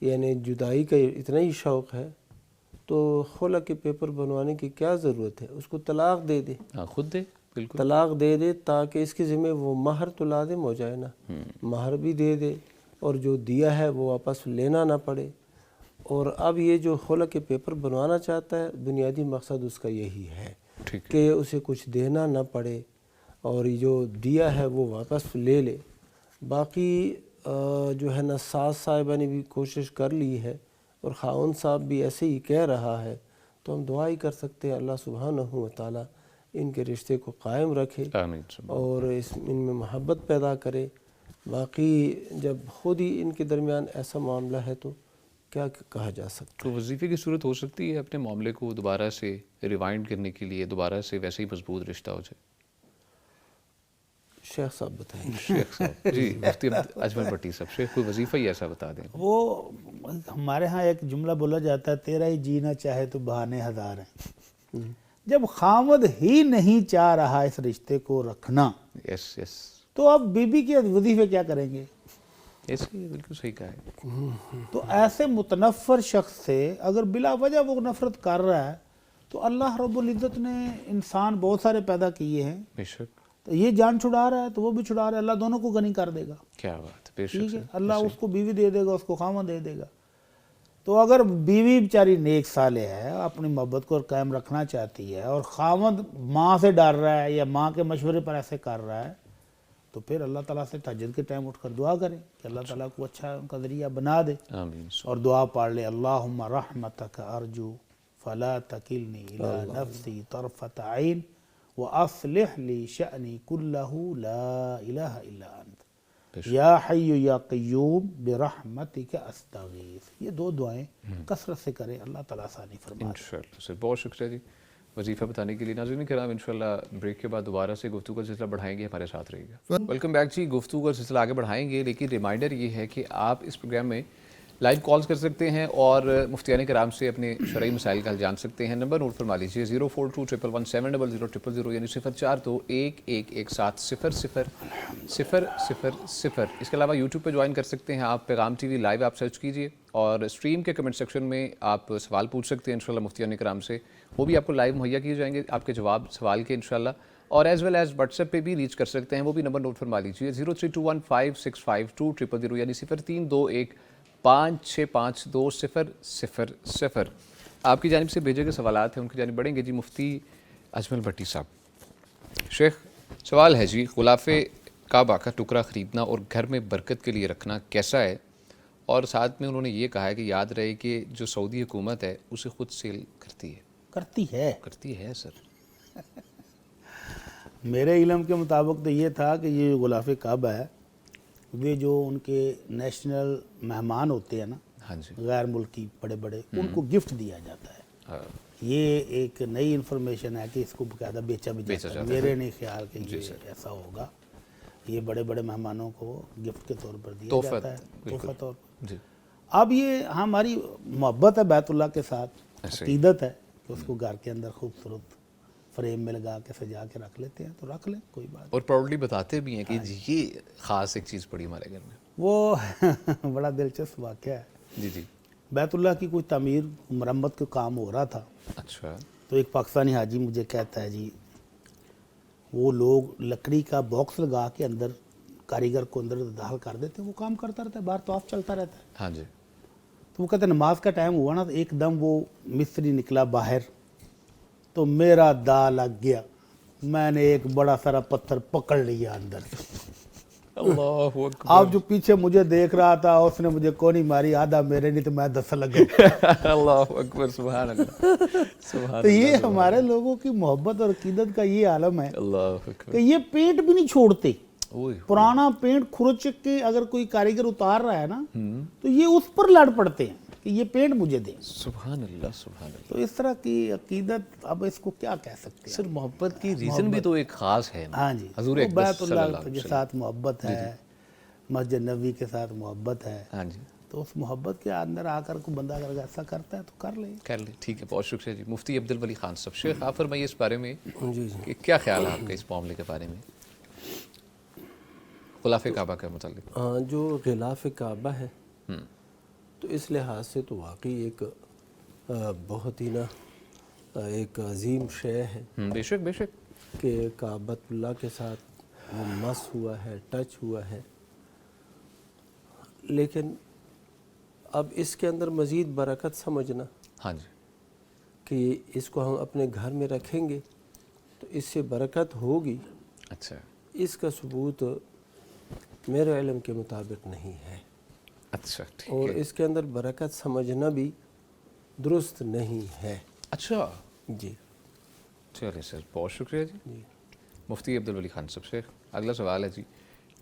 یعنی جدائی کا اتنا ہی شوق ہے تو خلا کے پیپر بنوانے کی کیا ضرورت ہے، اس کو طلاق دے دے، ہاں خود دے، بالکل طلاق دے دے تاکہ اس کے ذمہ وہ مہر تو لازم ہو جائے نا، مہر بھی دے دے اور جو دیا ہے وہ واپس لینا نہ پڑے۔ اور اب یہ جو خلا کے پیپر بنوانا چاہتا ہے بنیادی مقصد اس کا یہی ہے ٹھیک ہے، کہ اسے کچھ دینا نہ پڑے اور یہ جو دیا ہے وہ واپس لے لے۔ باقی جو ہے نا ساس صاحبہ نے بھی کوشش کر لی ہے اور خاوند صاحب بھی ایسے ہی کہہ رہا ہے، تو ہم دعا ہی کر سکتے ہیں اللہ سبحانہ و تعالیٰ ان کے رشتے کو قائم رکھے آمین۔ اور ان میں محبت پیدا کرے۔ باقی جب خود ہی ان کے درمیان ایسا معاملہ ہے تو کیا کہا جا سکتا تو وظیفے کی صورت ہو سکتی ہے اپنے معاملے کو دوبارہ سے ریوائنڈ کرنے کے لیے، دوبارہ سے ویسے ہی مضبوط رشتہ ہو جائے؟ شیخ صاحب بتائیں۔ شیخ صاحب جی، مفتی اجمل بھٹی صاحب، شیخ کوئی وظیفہ ہی ایسا بتا دیں۔ وہ ہمارے ہاں ایک جملہ بولا جاتا ہے، تیرا ہی جینا چاہے تو بہانے ہزار ہیں۔ جب خامد ہی نہیں چاہ رہا اس رشتے کو رکھنا یس یس، تو اب بیوی کے وظیفے کیا کریں گے؟ اس لیے بالکل صحیح کہا ہے۔ تو ایسے متنفر شخص سے اگر بلا وجہ وہ نفرت کر رہا ہے تو اللہ رب العزت نے انسان بہت سارے پیدا کیے ہیں، بے شک، تو یہ جان چھڑا رہا ہے تو وہ بھی چھڑا رہا ہے، اللہ دونوں کو غنی کر دے گا۔ کیا بات ہے، بے ٹھیک شک ہے، سر، اللہ اس کو بیوی دے دے گا، اس کو خامد دے دے گا۔ تو اگر بیوی بیچاری نیک صالح ہے، اپنی محبت کو قائم رکھنا چاہتی ہے اور خامد ماں سے ڈر رہا ہے یا ماں کے مشورے پر ایسے کر رہا ہے، تو پھر اللہ تعالیٰ سے تہجد کے ٹائم اٹھ کر دعا کریں کہ اللہ تعالیٰ کو اچھا ان کا ذریعہ بنا دے، آمین۔ اور دعا پڑھ لے، اللہم رحمتک ارجو فلا تکلنی الی نفسی طرفت عین واصلح لی شأنی کلہ لا الہ الا انت یا حی یا قیوم برحمتک استغیث۔ یہ دو دعائیں کثرت سے کریں، اللہ تعالیٰ آسانی فرما دے۔ انشاءاللہ سر، بہت شکریہ جی وظیفہ بتانے کے لیے۔ ناظرین کرام، انشاءاللہ بریک کے بعد دوبارہ سے گفتگو کا سلسلہ بڑھائیں گے، ہمارے ساتھ رہیے گا۔ ویلکم بیک جی، گفتگو کا سلسلہ آگے بڑھائیں گے، لیکن ریمائنڈر یہ ہے کہ آپ اس پروگرام میں لائیو کالز کر سکتے ہیں اور مفتیان کرام سے اپنے شرعی مسائل کا حل جان سکتے ہیں۔ نمبر نوٹ فرما لیجیے 042117000000، یعنی 042117000000۔ اس کے علاوہ یوٹیوب پہ جوائن کر سکتے ہیں آپ، پیغام ٹی وی لائیو آپ سرچ کیجیے اور اسٹریم کے کمنٹ سیکشن میں آپ سوال پوچھ سکتے ہیں انشاءاللہ مفتیان کرام سے، وہ بھی آپ کو لائیو مہیا کیے جائیں گے، آپ کے جواب سوال کے انشاءاللہ۔ اور as well as WhatsApp پہ بھی ریچ کر سکتے ہیں، وہ بھی نمبر نوٹ فرما لیجیے 0321565200، یعنی 0321565200۔ آپ کی جانب سے بھیجے گئے سوالات ہیں، ان کی جانب بڑھیں گے۔ جی مفتی اجمل بھٹی صاحب، شیخ سوال ہے جی، غلاف کعبہ کا ٹکڑا خریدنا اور گھر میں برکت کے لیے رکھنا کیسا ہے؟ اور ساتھ میں انہوں نے یہ کہا ہے کہ یاد رہے کہ جو سعودی حکومت ہے اسے خود سیل کرتی ہے سر۔ میرے علم کے مطابق تو یہ تھا کہ یہ غلاف کعبہ ہے، یہ جو ان کے نیشنل مہمان ہوتے ہیں نا، ہاں جی، غیر ملکی بڑے بڑے، ان کو گفٹ دیا جاتا ہے۔ یہ ایک نئی انفارمیشن ہے کہ اس کو باقاعدہ بیچا بھی جاتا ہے، میرے نہیں خیال کہ یہ ایسا ہوگا۔ یہ بڑے بڑے مہمانوں کو گفٹ کے طور پر دیا جاتا ہے، تحفہ طور پر۔ اب یہ ہماری محبت ہے بیت اللہ کے ساتھ، عقیدت ہے کہ اس کو گھر کے اندر خوبصورت فریم میں لگا کے سجا کے رکھ لیتے ہیں، تو رکھ لیں، کوئی بات اور پراؤڈلی بتاتے بھی ہیں کہ یہ خاص ایک چیز پڑی ہمارے گھر میں۔ وہ بڑا دلچسپ واقعہ ہے۔ جی جی، بیت اللہ کی کوئی تعمیر مرمت کا کام ہو رہا تھا، اچھا، تو ایک پاکستانی حاجی مجھے کہتا ہے جی وہ لوگ لکڑی کا باکس لگا کے اندر کاریگر کو اندر داخل کر دیتے ہیں، وہ کام کرتا رہتا ہے، باہر طواف چلتا رہتا ہے۔ ہاں جی، تو وہ کہتے ہیں نماز کا ٹائم ہوا نا، تو ایک دم وہ مستری نکلا باہر، تو میرا دا لگ گیا، میں نے ایک بڑا سارا پتھر پکڑ لیا اندر سے۔ اللہ اکبر، آپ جو پیچھے مجھے دیکھ رہا تھا اس نے مجھے کونی ماری، آدھا میرے نہیں تو میں 10 لگ گیا۔ اللہ اکبر، سبحان اللہ، سبحان تو یہ ہمارے لوگوں کی محبت اور عقیدت کا یہ عالم ہے اللہ اکبر۔ کہ یہ پینٹ بھی نہیں چھوڑتے، اوہ، پرانا پینٹ کھرچ کے اگر کوئی کاریگر اتار رہا ہے نا تو یہ اس پر لڑ پڑتے ہیں کہ یہ پینٹ مجھے دیں۔ سبحان اللہ، سبحان اللہ۔ تو اس طرح کی عقیدت، اب اس کو کیا کہہ سکتے ہیں؟ سر محبت کی ریزن بھی تو ایک خاص ہے نا۔ ہاں جی، حضور وہ اقدس بیت صلی اللہ اللہ علیہ کے وسلم، ساتھ محبت ہے، مسجد نبوی کے ساتھ محبت ہے، ہاں جی، تو اس محبت کے اندر آ کر کوئی بندہ اگر ایسا کرتا ہے تو کر لے۔ کر لیں، ٹھیک ہے، بہت شکریہ جی مفتی عبدالولی خان صاحب۔ شیخ آپ فرمائیے اس بارے میں جی کہ کیا خیال ہے آپ کا اس معاملے کے بارے میں، غلاف کعبہ کے متعلق؟ جو غلاف کعبہ ہے تو اس لحاظ سے تو واقعی ایک بہت ہی نا ایک عظیم شے ہے بے شک بے شک. کہ کعبۃ اللہ کے ساتھ وہ مس ہوا ہے، ٹچ ہوا ہے. لیکن اب اس کے اندر مزید برکت سمجھنا ہاں جی. کہ اس کو ہم اپنے گھر میں رکھیں گے تو اس سے برکت ہوگی، اچھا اس کا ثبوت میرے علم کے مطابق نہیں ہے. اچھا ٹھیک اور ہے. اس کے اندر برکت سمجھنا بھی درست نہیں ہے. اچھا جی چلے سر، بہت شکریہ جی. جی مفتی عبدالولی خان صاحب سے اگلا سوال ہے جی.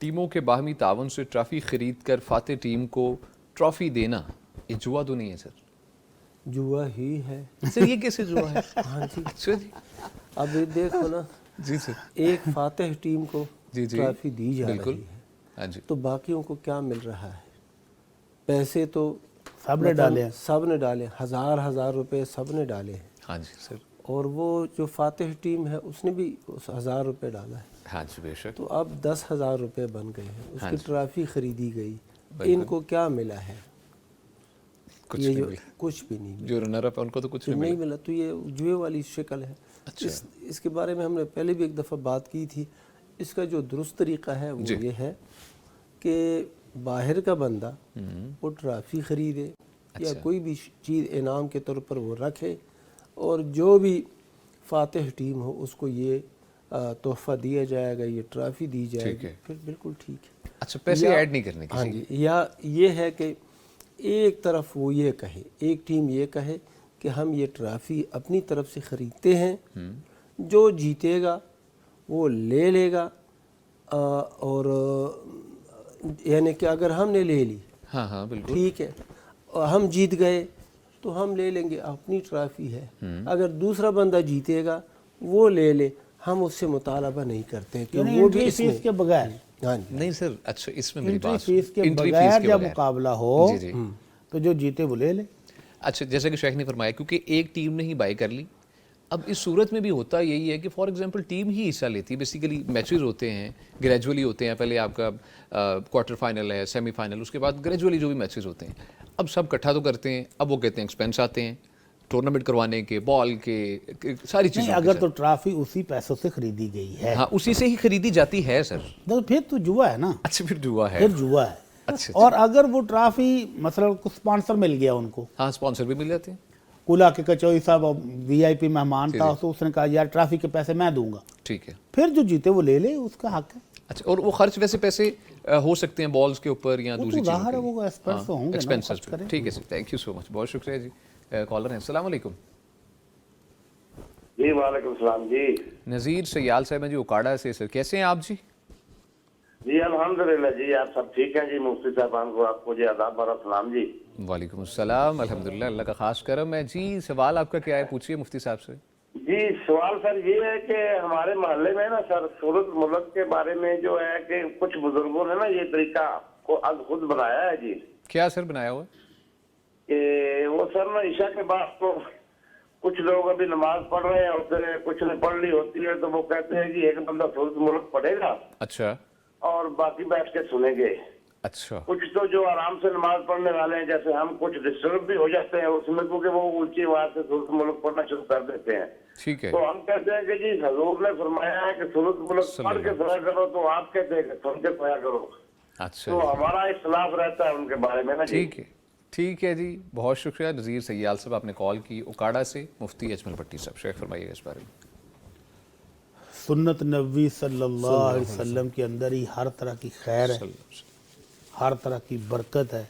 ٹیموں کے باہمی تعاون سے ٹرافی خرید کر فاتح ٹیم کو ٹرافی دینا یہ جوا تو نہیں ہے سر؟ جوا ہی ہے. سر یہ کیسے جوا ہے؟ ہاں جی. اچھا جی. اب یہ دیکھو نا، جی سر. ایک فاتح ٹیم کو جی جی ٹرافی دی جا بالکل. رہی ہے ہاں جی. تو باقیوں کو کیا مل رہا ہے؟ پیسے تو سب نے ڈالے ہیں. سب نے ڈالے، ہزار روپے سب نے ڈالے ہیں. ہاں جی سر. اور وہ جو فاتح ٹیم ہے اس نے بھی 1000 روپے ڈالا ہے. ہاں جی بے شک. تو اب 10,000 روپے بن گئے ہیں. اس ہاں کی جی. ٹرافی خریدی گئی. بالکل. ان کو کیا ملا ہے؟ کچھ یہ نہیں جو ملا. کچھ بھی نہیں ملا. جو رنر اپ ہے ان کو تو کچھ نہیں نہیں ملا. ملا. تو یہ جوئے والی شکل ہے. اچھا. اس کے بارے میں ہم نے پہلے بھی ایک دفعہ بات کی تھی. اس کا جو درست طریقہ ہے وہ یہ ہے کہ باہر کا بندہ وہ ٹرافی خریدے یا کوئی بھی چیز انعام کے طور پر وہ رکھے، اور جو بھی فاتح ٹیم ہو اس کو یہ تحفہ دیا جائے گا، یہ ٹرافی دی جائے گی. پھر بالکل ٹھیک ہے. اچھا پیسے ایڈ نہیں کرنے ہاں کسی جی. یا یہ ہے کہ ایک طرف وہ یہ کہے، ایک ٹیم یہ کہے کہ ہم یہ ٹرافی اپنی طرف سے خریدتے ہیں، جو جیتے گا وہ لے لے گا. اور یعنی کہ اگر ہم نے لے لی ہاں ہاں بالکل ٹھیک ہے، اور ہم جیت گئے تو ہم لے لیں گے، اپنی ٹرافی ہے. اگر دوسرا بندہ جیتے گا وہ لے لے، ہم اس سے مطالبہ نہیں کرتے کہ وہ بھی اس میں. فیس کے بغیر. ہاں جی. نہیں سر. اچھا اس میں میری انٹری بات فیس کے انٹری بغیر فیس کے جب بغیر. مقابلہ ہو جی جی. تو جو جیتے وہ لے لے. اچھا جیسے کہ شیخ نے فرمایا کیونکہ ایک ٹیم نے ہی بائی کر لی. اب اس صورت میں بھی ہوتا یہی ہے کہ فار ایگزامپل ٹیم ہی حصہ لیتی ہے. بیسیکلی میچز ہوتے ہیں گریجولی ہوتے ہیں. پہلے آپ کا کوارٹر فائنل ہے، سیمی فائنل، اس کے بعد گریجولی جو بھی میچز ہوتے ہیں اب سب اکٹھا تو کرتے ہیں. اب وہ کہتے ہیں ایکسپینس آتے ہیں ٹورنامنٹ کروانے کے، بال کے، ساری چیزیں. اگر تو ٹرافی اسی پیسوں سے خریدی گئی ہے ہاں اسی سے ہی خریدی جاتی ہے سر. تو پھر تو جوا ہے نا. اچھا پھر جوا ہے. پھر جوا ہے. اچھا اور اگر وہ ٹرافی مثلا کو سپانسر مل گیا ان کو، ہاں اسپانسر بھی مل جاتے ہیں. کولا کے کچوئی صاحب وی آئی پی مہمان تھا تو اس نے کہا یار ٹرافی کے پیسے میں دوں گا، ٹھیک ہے. پھر جو جیتے وہ لے لے، اس کا حق ہے. اچھا اور وہ خرچ ویسے پیسے ہو سکتے ہیں بالز کے اوپر یا دوسری چیزوں ظاہر ہے کے وہ ایکسپرٹس ہوں گے نا، ایکسپینسز خرچ پہ. کریں. ٹھیک ہے سر. تھینک یو سو مچ. بہت شکریہ جی. کالر ہیں. السلام علیکم. جی وعلیکم السلام. جی نذیر سیال صاحب ہیں جی اکاڑا سے. سر کیسے ہیں آپ جی؟ جی الحمدللہ جی آپ سب ٹھیک ہیں جی. مفتی صاحبان کو آپ کو جی آداب اور سلام جی. وعلیکم السلام. الحمدللہ اللہ کا خاص کرم ہے جی. سوال آپ کا کیا ہے پوچھیے مفتی صاحب سے. جی سوال سر یہ ہے کہ ہمارے محلے میں نا سر سورت ملک کے بارے میں جو ہے کہ کچھ بزرگوں نے نا یہ طریقہ کو از خود بنایا ہے جی. کیا سر بنایا ہوا ہے؟ کہ وہ سر نا عشاء کے بعد تو کچھ لوگ ابھی نماز پڑھ رہے ہیں ہوتے ہیں، کچھ نے پڑھ لی ہوتی ہے تو وہ کہتے ہیں کہ ایک بندہ سورت ملک پڑھے گا اچھا اور باقی بیٹھ کے سنیں گے. اچھا کچھ تو جو آرام سے نماز پڑھنے والے ہیں جیسے ہم کچھ ڈسٹرب بھی ہو جاتے ہیں اس میں کیونکہ وہ اونچی آواز سے سورت ملک پڑھنا شروع کر دیتے ہیں. ٹھیک ہے. تو ہم کہتے ہیں کہ جی حضور نے فرمایا ہے کہ سورت ملک پڑھ کے سویا کرو، تو آپ کہتے ہیں کہ سن کے سویا کرو. اچھا تو ہمارا اختلاف رہتا ہے ان کے بارے میں نا جی. ٹھیک ہے. ٹھیک ہے جی. بہت شکریہ نذیر سیال صاحب آپ نے کال کی اکاڑا سے. مفتی اجمل بٹی صاحب شیخ فرمائیے گا اس بارے میں. سنت نبی صلی اللہ علیہ وسلم کے اندر ہی ہر طرح کی خیر ہے، ہر طرح کی برکت ہے.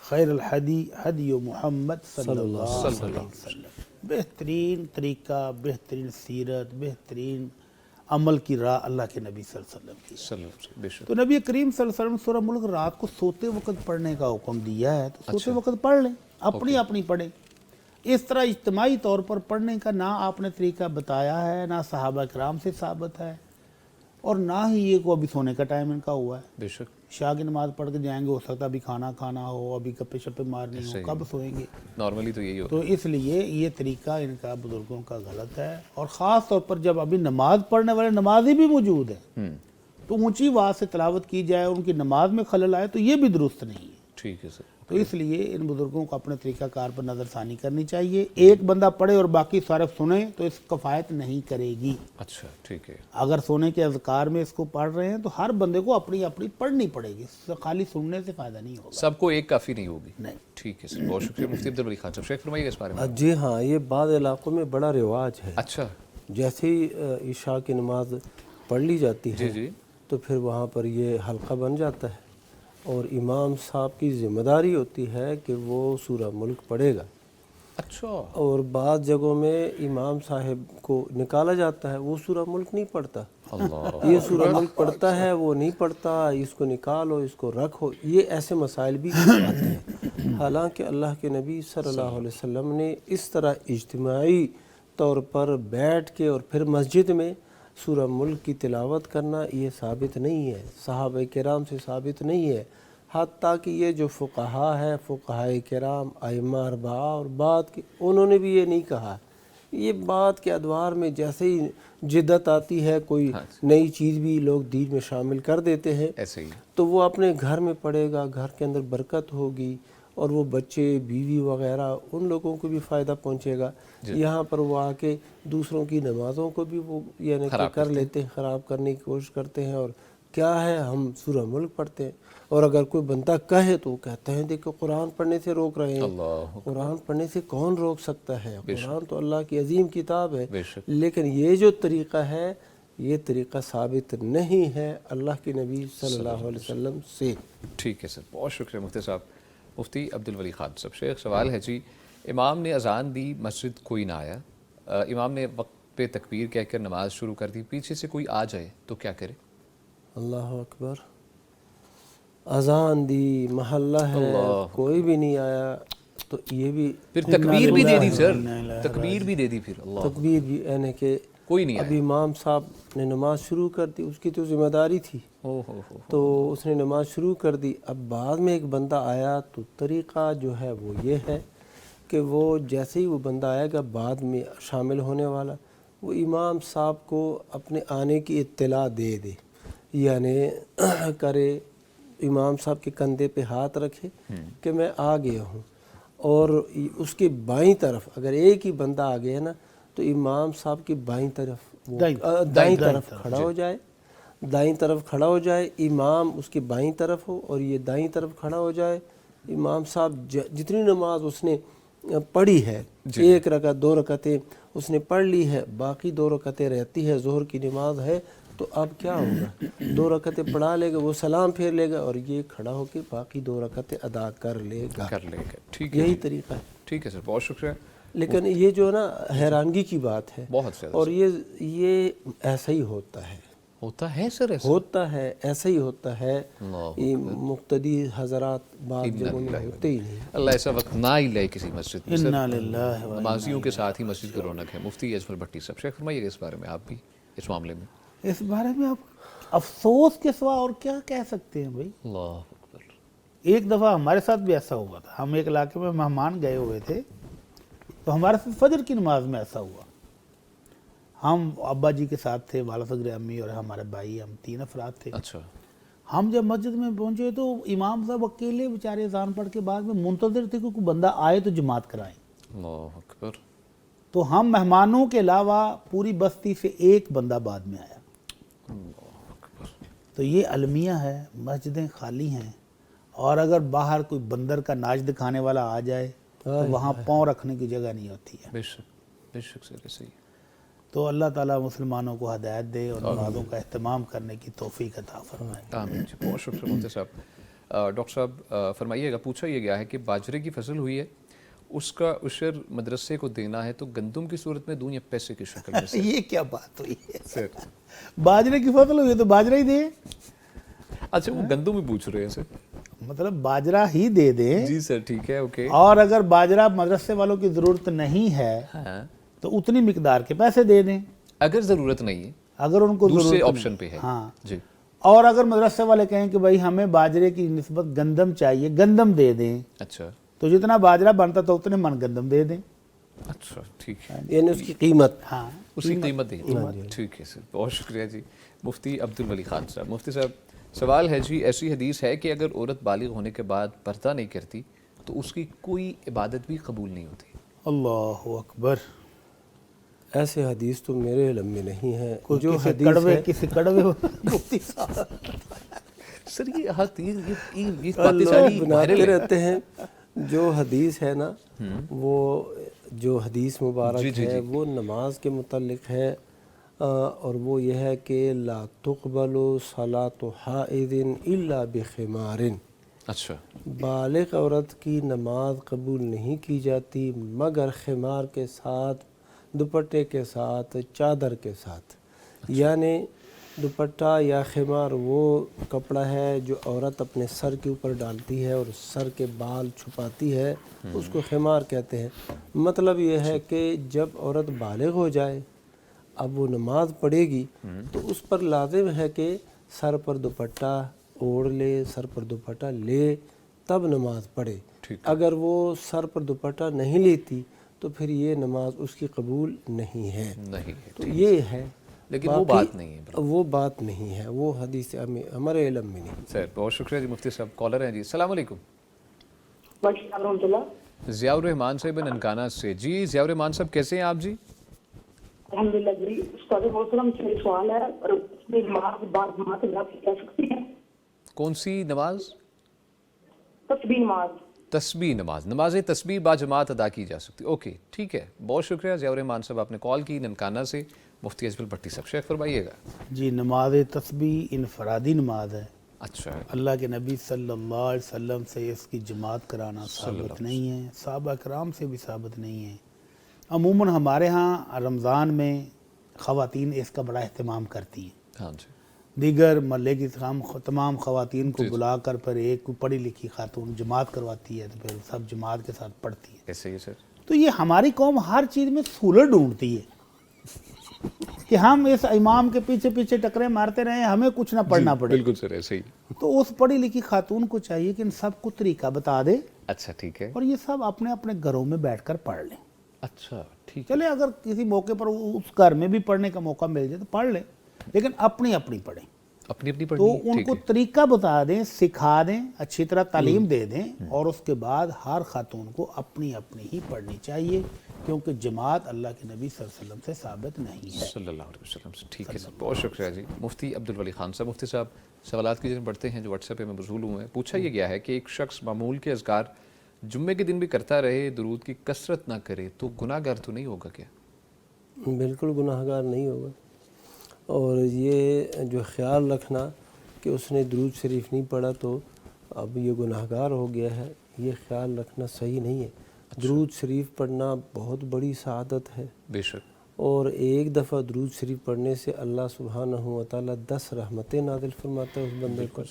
خیر الحدی حدی محمد صلی اللہ علیہ وسلم. بہترین طریقہ، بہترین سیرت، بہترین عمل کی راہ اللہ کے نبی صلی اللہ علیہ وسلم کی. بے شک. تو نبی کریم صلی اللہ علیہ وسلم سورہ ملک رات کو سوتے وقت پڑھنے کا حکم دیا ہے، تو سوتے وقت پڑھ لیں، اپنی اپنی پڑھیں. اس طرح اجتماعی طور پر پڑھنے کا نہ آپ نے طریقہ بتایا ہے، نہ صحابہ کرام سے ثابت ہے، اور نہ ہی یہ کو ابھی سونے کا ٹائم ان کا ہوا ہے. بے شک. عشاء کی نماز پڑھ کے جائیں گے، ہو سکتا ہے ابھی کھانا کھانا ہو، ابھی گپے شپے مارنی ہو، کب سوئیں گے؟ نارملی تو یہی ہوتا تو اس لیے یہ طریقہ ان کا بزرگوں کا غلط ہے. اور خاص طور پر جب ابھی نماز پڑھنے والے نمازی بھی موجود ہیں تو اونچی آواز سے تلاوت کی جائے، ان کی نماز میں خلل آئے تو یہ بھی درست نہیں ہے. ٹھیک ہے سر. تو اس لیے ان بزرگوں کو اپنے طریقہ کار پر نظر ثانی کرنی چاہیے. ایک بندہ پڑھے اور باقی صرف سنیں تو اس کفایت نہیں کرے گی. اچھا ٹھیک ہے. اگر سونے کے اذکار میں اس کو پڑھ رہے ہیں تو ہر بندے کو اپنی اپنی پڑھنی پڑے گی, خالی سننے سے فائدہ نہیں ہوگا. سب کو ایک کافی نہیں ہوگی. نہیں. ٹھیک ہے سر, بہت شکریہ مفتی عبدالولی خان صاحب. شیخ فرمائیے اس بارے میں. جی ہاں, یہ بعض علاقوں میں بڑا رواج ہے. اچھا جیسے ہی عشاء کی نماز پڑھ لی جاتی ہے جی تو پھر وہاں پر یہ حلقہ بن جاتا ہے اور امام صاحب کی ذمہ داری ہوتی ہے کہ وہ سورہ ملک پڑھے گا. اچھا. اور بعض جگہوں میں امام صاحب کو نکالا جاتا ہے, وہ سورہ ملک نہیں پڑھتا. اللہ. یہ سورہ ملک پڑھتا ہے, وہ نہیں پڑھتا, اس کو نکالو, اس کو رکھو. یہ ایسے مسائل بھی آتے ہیں. حالانکہ اللہ کے نبی صلی اللہ علیہ وسلم نے اس طرح اجتماعی طور پر بیٹھ کے اور پھر مسجد میں سورہ ملک کی تلاوت کرنا یہ ثابت نہیں ہے, صحابہ کرام سے ثابت نہیں ہے. حتیٰ کہ یہ جو فقہا ہے, فقہائے کرام, ائمہ اربعہ اور بعد کے, انہوں نے بھی یہ نہیں کہا. یہ بات کے ادوار میں جیسے ہی جدت آتی ہے, کوئی نئی چیز بھی لوگ دین میں شامل کر دیتے ہیں, ایسے ہی تو وہ اپنے گھر میں پڑھے گا, گھر کے اندر برکت ہوگی اور وہ بچے بیوی وغیرہ ان لوگوں کو بھی فائدہ پہنچے گا. یہاں پر وہ آ کے دوسروں کی نمازوں کو بھی وہ یعنی کہ کر لیتے ہیں, خراب کرنے کی کوشش کرتے ہیں. اور کیا ہے, ہم سورہ ملک پڑھتے ہیں, اور اگر کوئی بندہ کہے تو وہ کہتے ہیں دیکھو قرآن پڑھنے سے روک رہے ہیں. قرآن پڑھنے سے کون روک سکتا ہے؟ قرآن تو اللہ کی عظیم کتاب ہے. لیکن یہ جو طریقہ ہے یہ طریقہ ثابت نہیں ہے اللہ کے نبی صلی اللہ علیہ وسلم سے. ٹھیک ہے سر, بہت شکریہ مفتی صاحب. مفتی عبدالولی خان صاحب. شیخ سوال ہے جی, امام نے اذان دی, مسجد کوئی نہ آیا, امام نے وقت پہ تکبیر کہہ کر نماز شروع کر دی, پیچھے سے کوئی آ جائے تو کیا کرے؟ اللہ اکبر. اذان دی, محلہ ہے, کوئی بھی نہیں آیا تو یہ بھی پھر تکبیر بھی دے دی سر, تکبیر بھی دے دی پھر. اللہ تکبیر بھی یعنی کہ کوئی نہیں اب امام صاحب نے نماز شروع کر دی, اس کی تو ذمہ داری تھی, تو اس نے نماز شروع کر دی. اب بعد میں ایک بندہ آیا تو طریقہ جو ہے وہ یہ ہے کہ وہ جیسے ہی وہ بندہ آئے گا بعد میں شامل ہونے والا, وہ امام صاحب کو اپنے آنے کی اطلاع دے دے, یعنی کرے, امام صاحب کے کندھے پہ ہاتھ رکھے کہ میں آ گیا ہوں. اور اس کے بائیں طرف اگر ایک ہی بندہ آ گیا نا تو امام صاحب کی بائیں طرف دائیں طرف کھڑا ہو جائے, دائیں طرف کھڑا ہو جائے, امام اس کی بائیں طرف ہو اور یہ دائیں طرف کھڑا ہو جائے. امام صاحب جتنی نماز اس نے پڑھی ہے, 1 رکعت 2 رکعتیں اس نے پڑھ لی ہے, باقی 2 رکعتیں رہتی ہے, ظہر کی نماز ہے, تو اب کیا ہوگا, 2 رکعتیں پڑھا لے گا, وہ سلام پھیر لے گا اور یہ کھڑا ہو کے باقی 2 رکعتیں ادا کر لے گا. ٹھیک ہے, یہی طریقہ ہے. ٹھیک ہے سر, بہت شکریہ. لیکن یہ جو نا حیرانگی کی بات ہے, بہت زیادہ, اور یہ ایسا ہی ہوتا ہے. ہوتا ہے سر, ہوتا ہے, ایسا ہی ہوتا ہے. یہ مقتدی حضرات بعض جگہوں میں ہوتے ہی نہیں. اللہ ایسا وقت نہ ہی لے کسی مسجد میں. انا للہ و نمازیوں کے ساتھ ہی مسجد کی رونق ہے. مفتی اجمل بھٹی صاحب, شیخ فرمائیے اس بارے میں آپ بھی اس معاملے میں. اس بارے میں آپ افسوس کے سوا اور کیا کہہ سکتے ہیں بھائی. اللہ اکبر. ایک دفعہ ہمارے ساتھ بھی ایسا ہوا تھا, ہم ایک علاقے میں مہمان گئے ہوئے تھے, تو ہمارے ساتھ فجر کی نماز میں ایسا ہوا. ہم ابا جی کے ساتھ تھے, والد صغیر امی اور ہمارے بھائی, ہم 3 افراد تھے. اچھا. ہم جب مسجد میں پہنچے تو امام صاحب اکیلے بیچارے اذان پڑھ کے بعد میں منتظر تھے کہ کوئی بندہ آئے تو جماعت کرائیں. اللہ اکبر. تو ہم مہمانوں کے علاوہ پوری بستی سے ایک بندہ بعد میں آیا. تو یہ المیہ ہے, مسجدیں خالی ہیں, اور اگر باہر کوئی بندر کا ناچ دکھانے والا آ جائے تو وہاں پاؤں رکھنے کی جگہ نہیں ہوتی ہے. بے شک, بے شک سر, صحیح. تو اللہ تعالیٰ مسلمانوں کو ہدایت دے اور نمازوں کا اہتمام کرنے کی توفیق عطا فرمائے. آمین. بہت شکریہ مفتی صاحب. ڈاکٹر صاحب فرمائیے گا, پوچھا یہ گیا ہے کہ باجرے کی فصل ہوئی ہے, اس کا عشر مدرسے کو دینا ہے, تو گندم کی صورت میں دوں یا پیسے کی شکل میں؟ یہ کیا بات ہوئی ہے سر, باجرے کی فصل ہوئی ہے تو باجرہ ہی دے. اچھا, وہ گندم ہی پوچھ رہے ہیں سر, مطلب باجرہ ہی دے دیں. جی سر, ٹھیک ہے, اوکے. اور اگر باجرہ مدرسے والوں کی ضرورت نہیں ہے تو اتنی مقدار کے پیسے دے دیں. اگر ضرورت نہیں ہے, اگر ان کو دوسرے ضرورت آپشن پہ ہے. ہاں جی. اور اگر مدرسے والے کہیں کہ بھائی ہمیں باجرے کی نسبت گندم چاہیے, گندم دے دیں, اچھا, تو جتنا باجرہ بنتا تو اتنے من گندم دے دیں. اچھا, ٹھیک ہے, یعنی اس کی قیمت, ہاں اس کی قیمت دیں. ٹھیک ہے سر, بہت شکریہ جی. مفتی عبدالولی خان صاحب. مفتی صاحب, سوال ہے جی، ایسی حدیث ہے کہ اگر عورت بالغ ہونے کے بعد پردہ نہیں کرتی تو اس کی کوئی عبادت بھی قبول نہیں ہوتی؟ اللہ اکبر. ایسے حدیث تو میرے علم میں نہیں ہے. کوئی جو کسی حدیث کڑوے ہے کسی کڑوے مفتی صاحب سر یہ حدیث یہ باتیں لوگ ساری بناتے رہتے ہیں. جو حدیث ہے نا وہ جو حدیث مبارک ہے وہ نماز کے متعلق ہے، اور وہ یہ ہے کہ لا تقبل صلاۃ حائض الا بخمار. اچھا، بالغ عورت کی نماز قبول نہیں کی جاتی مگر خمار کے ساتھ، دوپٹے کے ساتھ، چادر کے ساتھ. یعنی دوپٹہ یا خمار وہ کپڑا ہے جو عورت اپنے سر کے اوپر ڈالتی ہے اور سر کے بال چھپاتی ہے، اس کو خمار کہتے ہیں. مطلب یہ ہے کہ جب عورت بالغ ہو جائے، اب وہ نماز پڑھے گی تو اس پر لازم ہے کہ سر پر دوپٹہ اوڑھ لے، سر پر دوپٹہ لے، تب نماز پڑھے. اگر وہ سر پر دوپٹہ نہیں لیتی تو پھر یہ نماز اس کی قبول نہیں ہے. تو یہ ہے، لیکن وہ بات نہیں ہے. وہ بات نہیں ہے، وہ حدیث ہمارے علم میں نہیں. سر بہت شکریہ جی. مفتی صاحب کالر ہیں جی. السلام علیکم. وعلیکم رحمۃ اللہ. ضیاء الرحمان صاحب ننکانہ سے. جی ضیاء الرحمان صاحب کیسے ہیں آپ جی؟ الحمدللہ جی. استاد محترم سے سوال ہے، اور نماز بعد جماعت ادا کی جا سکتی ہے؟ کون سی نماز؟ تسبیح نماز. تسبیح نماز. نماز تسبیح با جماعت ادا کی جا سکتی. اوکے ٹھیک ہے، بہت شکریہ ضیاء الرحمان صاحب، آپ نے کال کی ننکانہ سے. مفتی اجمل بھٹی صاحب شیخ فرمائیے گا. جی نماز تسبیح انفرادی نماز ہے. اچھا، اللہ کے نبی صلی اللہ علیہ وسلم سے اس کی جماعت کرانا ثابت نہیں ہے، صحابہ کرام سے بھی ثابت نہیں ہے. عموماً ہمارے ہاں رمضان میں خواتین اس کا بڑا اہتمام کرتی ہیں. ہاں جی. دیگر محلے کی تمام خواتین کو بلا کر پھر ایک پڑھی لکھی خاتون جماعت کرواتی ہے، تو پھر سب جماعت کے ساتھ پڑھتی ہے. ایسے ہی سر. تو یہ ہماری قوم ہر چیز میں سہولت ڈھونڈتی ہے کہ ہم اس امام کے پیچھے پیچھے ٹکرے مارتے رہیں، ہمیں کچھ نہ پڑھنا پڑے. بالکل سر ایسے ہی. تو اس پڑھی لکھی خاتون کو چاہیے کہ ان سب کو طریقہ بتا دے. اچھا ٹھیک ہے. اور یہ سب اپنے اپنے گھروں میں بیٹھ کر پڑھ لیں. اچھا ٹھیک ہے. چلے اگر کسی موقع پر اس گھر میں بھی پڑھنے کا موقع مل جائے تو پڑھ لیں، لیکن اپنی اپنی پڑھیں. اپنی اپنی تو پڑھنی. ان کو طریقہ بتا دیں، سکھا دیں، اچھی طرح تعلیم دے دیں، اور اس کے بعد ہر خاتون کو اپنی اپنی ہی پڑھنی چاہیے، کیونکہ جماعت اللہ کے نبی صلی اللہ علیہ وسلم سے ثابت نہیں ہے. صلی اللہ علیہ وسلم سے. ٹھیک ہے سر، بہت شکریہ جی. مفتی عبدالولی خان صاحب. مفتی صاحب سوالات کی جن پڑھتے ہیں جو واٹس ایپ پہ میں مبذول ہوئے ہیں. پوچھا یہ گیا ہے کہ ایک شخص معمول کے اذکار جمعے کے دن بھی کرتا رہے، درود کی کثرت نہ کرے، تو گناہ گار تو نہیں ہوگا کیا؟ بالکل گناہ گار نہیں ہوگا. اور یہ جو خیال رکھنا کہ اس نے درود شریف نہیں پڑھا تو اب یہ گناہ گار ہو گیا ہے، یہ خیال رکھنا صحیح نہیں ہے. درود شریف پڑھنا بہت بڑی سعادت ہے. بے شک. اور ایک دفعہ درود شریف پڑھنے سے اللہ سبحانہ و تعالیٰ 10 رحمتیں نازل فرماتا ہے اس بندے پر،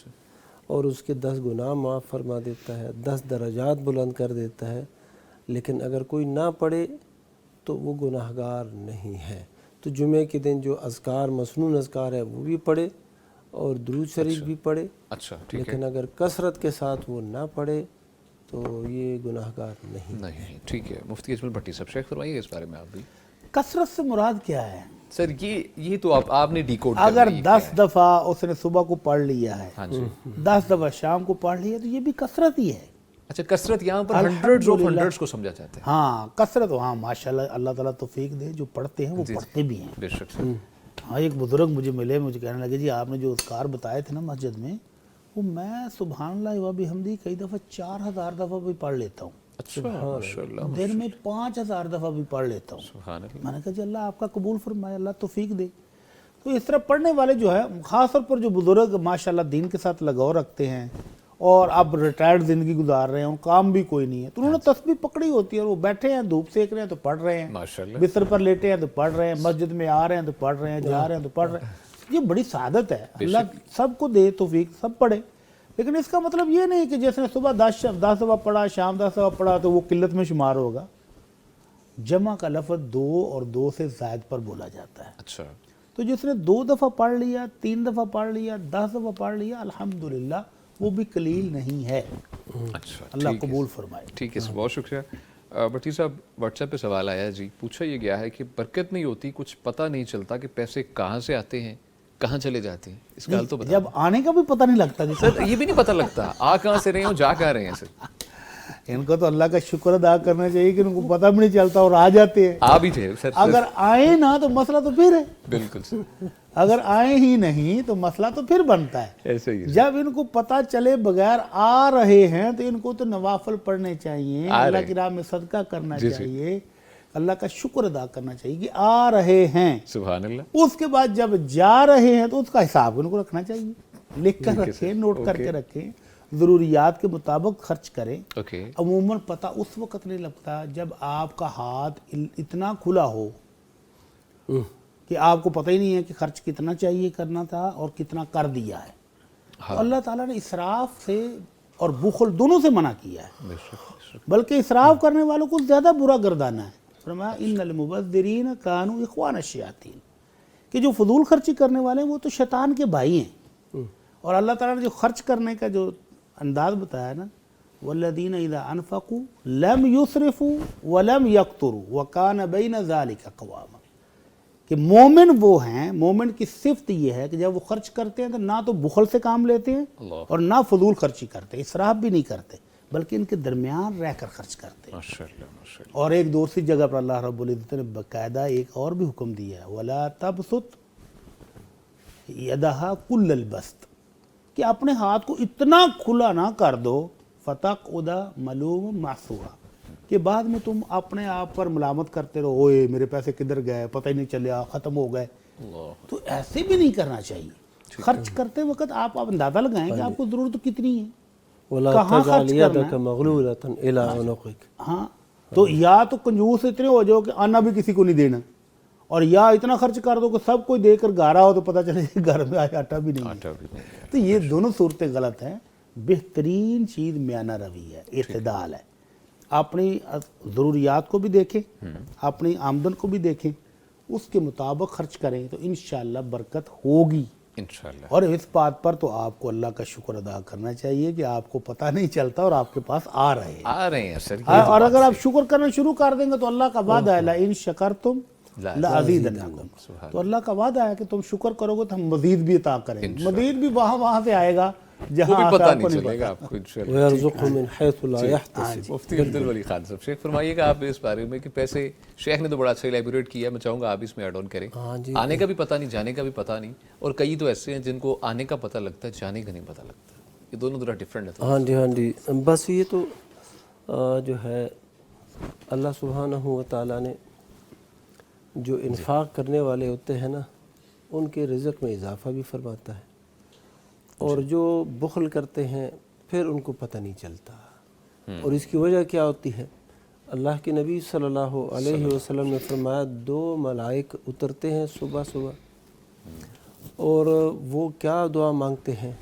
اور اس کے 10 گناہ معاف فرما دیتا ہے، 10 درجات بلند کر دیتا ہے. لیکن اگر کوئی نہ پڑھے تو وہ گناہ گار نہیں ہے. تو جمعے کے دن جو اذکار مسنون اذکار ہے وہ بھی پڑھے اور درود شریف بھی پڑھے. اچھا ٹھیک ہے. لیکن اگر کثرت کے ساتھ وہ نہ پڑھے تو یہ گناہ گار نہیں. ٹھیک ہے. مفتی اجمل بھٹی صاحب شیخ فرمائیے اس بارے میں آپ بھی. کثرت سے مراد کیا ہے سر؟ یہ تو آپ نے ڈیکوڈ اگر 10 دفعہ اس نے صبح کو پڑھ لیا ہے، ہاں جی، 10 دفعہ شام کو پڑھ لیا، تو یہ بھی کثرت ہی ہے. اچھا کثرت یہاں پر ہنڈریڈز آف ہنڈریڈز کو سمجھا جاتا ہے. ہاں کثرت، ہاں ماشاءاللہ اللہ تعالیٰ توفیق دے، جو پڑھتے ہیں وہ پڑھتے بھی ہیں. بے شک سر. ہاں ایک بزرگ مجھے ملے، مجھے کہنے لگے جی آپ نے جو اذکار بتائے تھے نا مسجد میں، وہ میں سبحان اللہ و بحمدہ کئی دفعہ 4000 دفعہ بھی پڑھ لیتا ہوں. اچھا ماشاءاللہ. دن میں 5000 دفعہ بھی پڑھ لیتا ہوں. سبحان اللہ. میں نے کہا جی اللہ آپ کا قبول فرمائے، اللہ توفیق دے. تو اس طرح پڑھنے والے جو ہے، خاص طور پر جو بزرگ ماشاءاللہ دین کے ساتھ لگاؤ رکھتے ہیں اور اب ریٹائرڈ زندگی گزار رہے ہیں، ان کام بھی کوئی نہیں ہے، تو انہوں نے تسبیح پکڑی ہوتی ہے اور وہ بیٹھے ہیں، دھوپ سیک رہے ہیں تو پڑھ رہے ہیں، ماشاءاللہ. بستر پر لیٹے ہیں تو پڑھ رہے ہیں، مسجد میں آ رہے ہیں تو پڑھ رہے ہیں، جا رہے ہیں تو پڑھ رہے ہیں. یہ بڑی سعادت ہے. اللہ سب کو دے توفیق، سب پڑھے. لیکن اس کا مطلب یہ نہیں کہ جیسے صبح 10 دفعہ پڑھا، شام 10 دفعہ پڑھا تو وہ قلت میں شمار ہوگا. جمع کا لفظ 2 اور 2 سے زائد پر بولا جاتا ہے. اچھا. تو جس نے 2 دفعہ پڑھ لیا، 3 دفعہ پڑھ لیا، 10 دفعہ پڑھ لیا، الحمدللہ وہ بھی قلیل نہیں ہے. اچھا اللہ قبول فرمائے. ٹھیک ہے سر، بہت شکریہ. بھٹی صاحب واٹس ایپ پہ سوال آیا ہے جی. پوچھا یہ گیا ہے کہ برکت نہیں ہوتی، کچھ پتہ نہیں چلتا کہ پیسے کہاں سے آتے ہیں، کہاں چلے جاتے ہیں اس کا حل تو بتا. جب آنے کا بھی پتہ نہیں لگتا جی سر یہ بھی نہیں پتہ لگتا آ کہاں سے رہے ہیں اور جا کہاں رہے ہیں سر. ان کو تو اللہ کا شکر ادا کرنا چاہیے کہ ان کو پتہ بھی نہیں چلتا اور آ جاتے ہیں. آ بھی تھے سر. اگر آئے نہ تو مسئلہ تو پھر ہے. بالکل سر. اگر آئے ہی نہیں تو مسئلہ تو پھر بنتا ہے. ایسے ہی جب ان کو پتہ چلے بغیر آ رہے ہیں تو ان کو تو نوافل پڑھنے چاہیے, اللہ کی راہ میں صدقہ کرنا چاہیے, اللہ کا شکر ادا کرنا چاہیے کہ آ رہے ہیں. سبحان اللہ. اس کے بعد جب جا رہے ہیں تو اس کا حساب ان کو رکھنا چاہیے, لکھ کر رکھیں, نوٹ کر کے رکھیں, ضروریات کے مطابق خرچ کریں. عموماً پتہ اس وقت نہیں لگتا جب آپ کا ہاتھ اتنا کھلا ہو کہ آپ کو پتہ ہی نہیں ہے کہ خرچ کتنا چاہیے کرنا تھا اور کتنا کر دیا ہے. اللہ تعالیٰ نے اسراف سے اور بخل دونوں سے منع کیا ہے, بلکہ اسراف کرنے والوں کو زیادہ برا گردانا ہے. فرمایا ان المبذرین کانوا اخوان الشیاطین, کہ جو فضول خرچی کرنے والے ہیں وہ تو شیطان کے بھائی ہیں. اور اللہ تعالیٰ نے جو خرچ کرنے کا جو انداز بتایا نا, والذین اذا انفقوا لم یسرفوا ولم یقتروا وکان بین ذلک قواما, کہ مومن وہ ہیں, مومن کی صفت یہ ہے کہ جب وہ خرچ کرتے ہیں تو نہ تو بخل سے کام لیتے ہیں اور نہ فضول خرچی کرتے, اسراف بھی نہیں کرتے, بلکہ ان کے درمیان رہ کر خرچ کرتے ہیں. اور ایک دوسری جگہ پر اللہ رب العزت نے باقاعدہ ایک اور بھی حکم دیا ہے, وَلَا تَبْسُطْ يَدَهَا كُلَّ الْبَسْطِ, کہ اپنے ہاتھ کو اتنا کھلا نہ کر دو فَتَقْعُدَ مَلُومًا مَحْسُورًا, کہ بعد میں تم اپنے آپ پر ملامت کرتے رہو, اوئے میرے پیسے کدھر گئے, پتہ ہی نہیں چلیا, ختم ہو گئے. تو ایسے بھی نہیں کرنا چاہیے. خرچ کرتے وقت آپ اندازہ لگائیں کہ آپ کو ضرورت کتنی ہے, کہاں خرچ کرنا ہے. ہاں, تو یا تو کنجوس اتنے ہو جاؤ کہ آنا بھی کسی کو نہیں دینا, اور یا اتنا خرچ کر دو کہ سب کوئی دے کر گارا ہو تو پتہ چلے کہ گھر میں آٹا بھی نہیں ہے. تو یہ دونوں صورتیں غلط ہیں. بہترین چیز میانہ روی ہے, اعتدال ہے. اپنی ضروریات کو بھی دیکھیں, اپنی آمدن کو بھی دیکھیں, اس کے مطابق خرچ کریں تو انشاءاللہ برکت ہوگی انشاءاللہ. اور اس بات پر تو آپ کو اللہ کا شکر ادا کرنا چاہیے کہ آپ کو پتہ نہیں چلتا اور آپ کے پاس آ رہے ہیں سر. اور اگر آپ شکر کرنا شروع کر دیں گے تو اللہ کا وعدہ ہے لَإِن شَكَرْتُمْ لَأَزِيدَنَّكُمْ, تو اللہ کا وعدہ ہے کہ تم شکر کرو گے تو ہم مزید بھی عطا کریں گے. مزید بھی وہاں سے آئے گا جہاں پتہ نہیں چلے گا آپ کو انشاءاللہ. وَيَرْزُقْهُ مِنْ حَيْثُ لَا يَحْتَسِبُ. مفتی عبدالولی خان صاحب, شیخ فرمائیے گا آپ اس بارے میں کہ پیسے, شیخ نے تو بڑا اچھا ایلیبوریٹ کیا, میں چاہوں گا آپ اس میں ایڈ آن کریں. آنے کا بھی پتہ نہیں, جانے کا بھی پتہ نہیں, اور کئی تو ایسے ہیں جن کو آنے کا پتہ لگتا ہے, جانے کا نہیں پتہ لگتا. یہ دونوں ذرا ڈفرینٹ ہے. ہاں جی, بس یہ تو جو ہے اللہ سبحانہ و تعالیٰ نے جو انفاق کرنے والے ہوتے ہیں نا, ان کے رزق میں اضافہ بھی فرماتا ہے, اور جو بخل کرتے ہیں پھر ان کو پتہ نہیں چلتا. اور اس کی وجہ کیا ہوتی ہے؟ اللہ کے نبی صلی اللہ علیہ وسلم نے فرمایا 2 ملائک اترتے ہیں صبح صبح, اور وہ کیا دعا مانگتے ہیں؟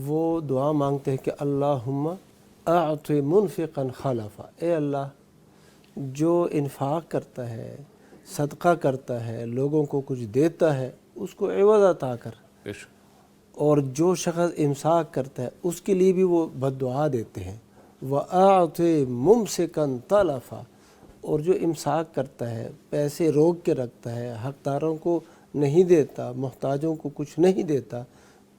وہ دعا مانگتے ہیں کہ اللہم اعط منفقا خلفا, اے اللہ جو انفاق کرتا ہے, صدقہ کرتا ہے, لوگوں کو کچھ دیتا ہے, اس کو عوض عطا کر. اور جو شخص امساک کرتا ہے اس کے لیے بھی وہ بد دعا دیتے ہیں, وَأَعْطِ مُمْسِكًا طَلَفًا, اور جو امساک کرتا ہے, پیسے روک کے رکھتا ہے, حقداروں کو نہیں دیتا, محتاجوں کو کچھ نہیں دیتا,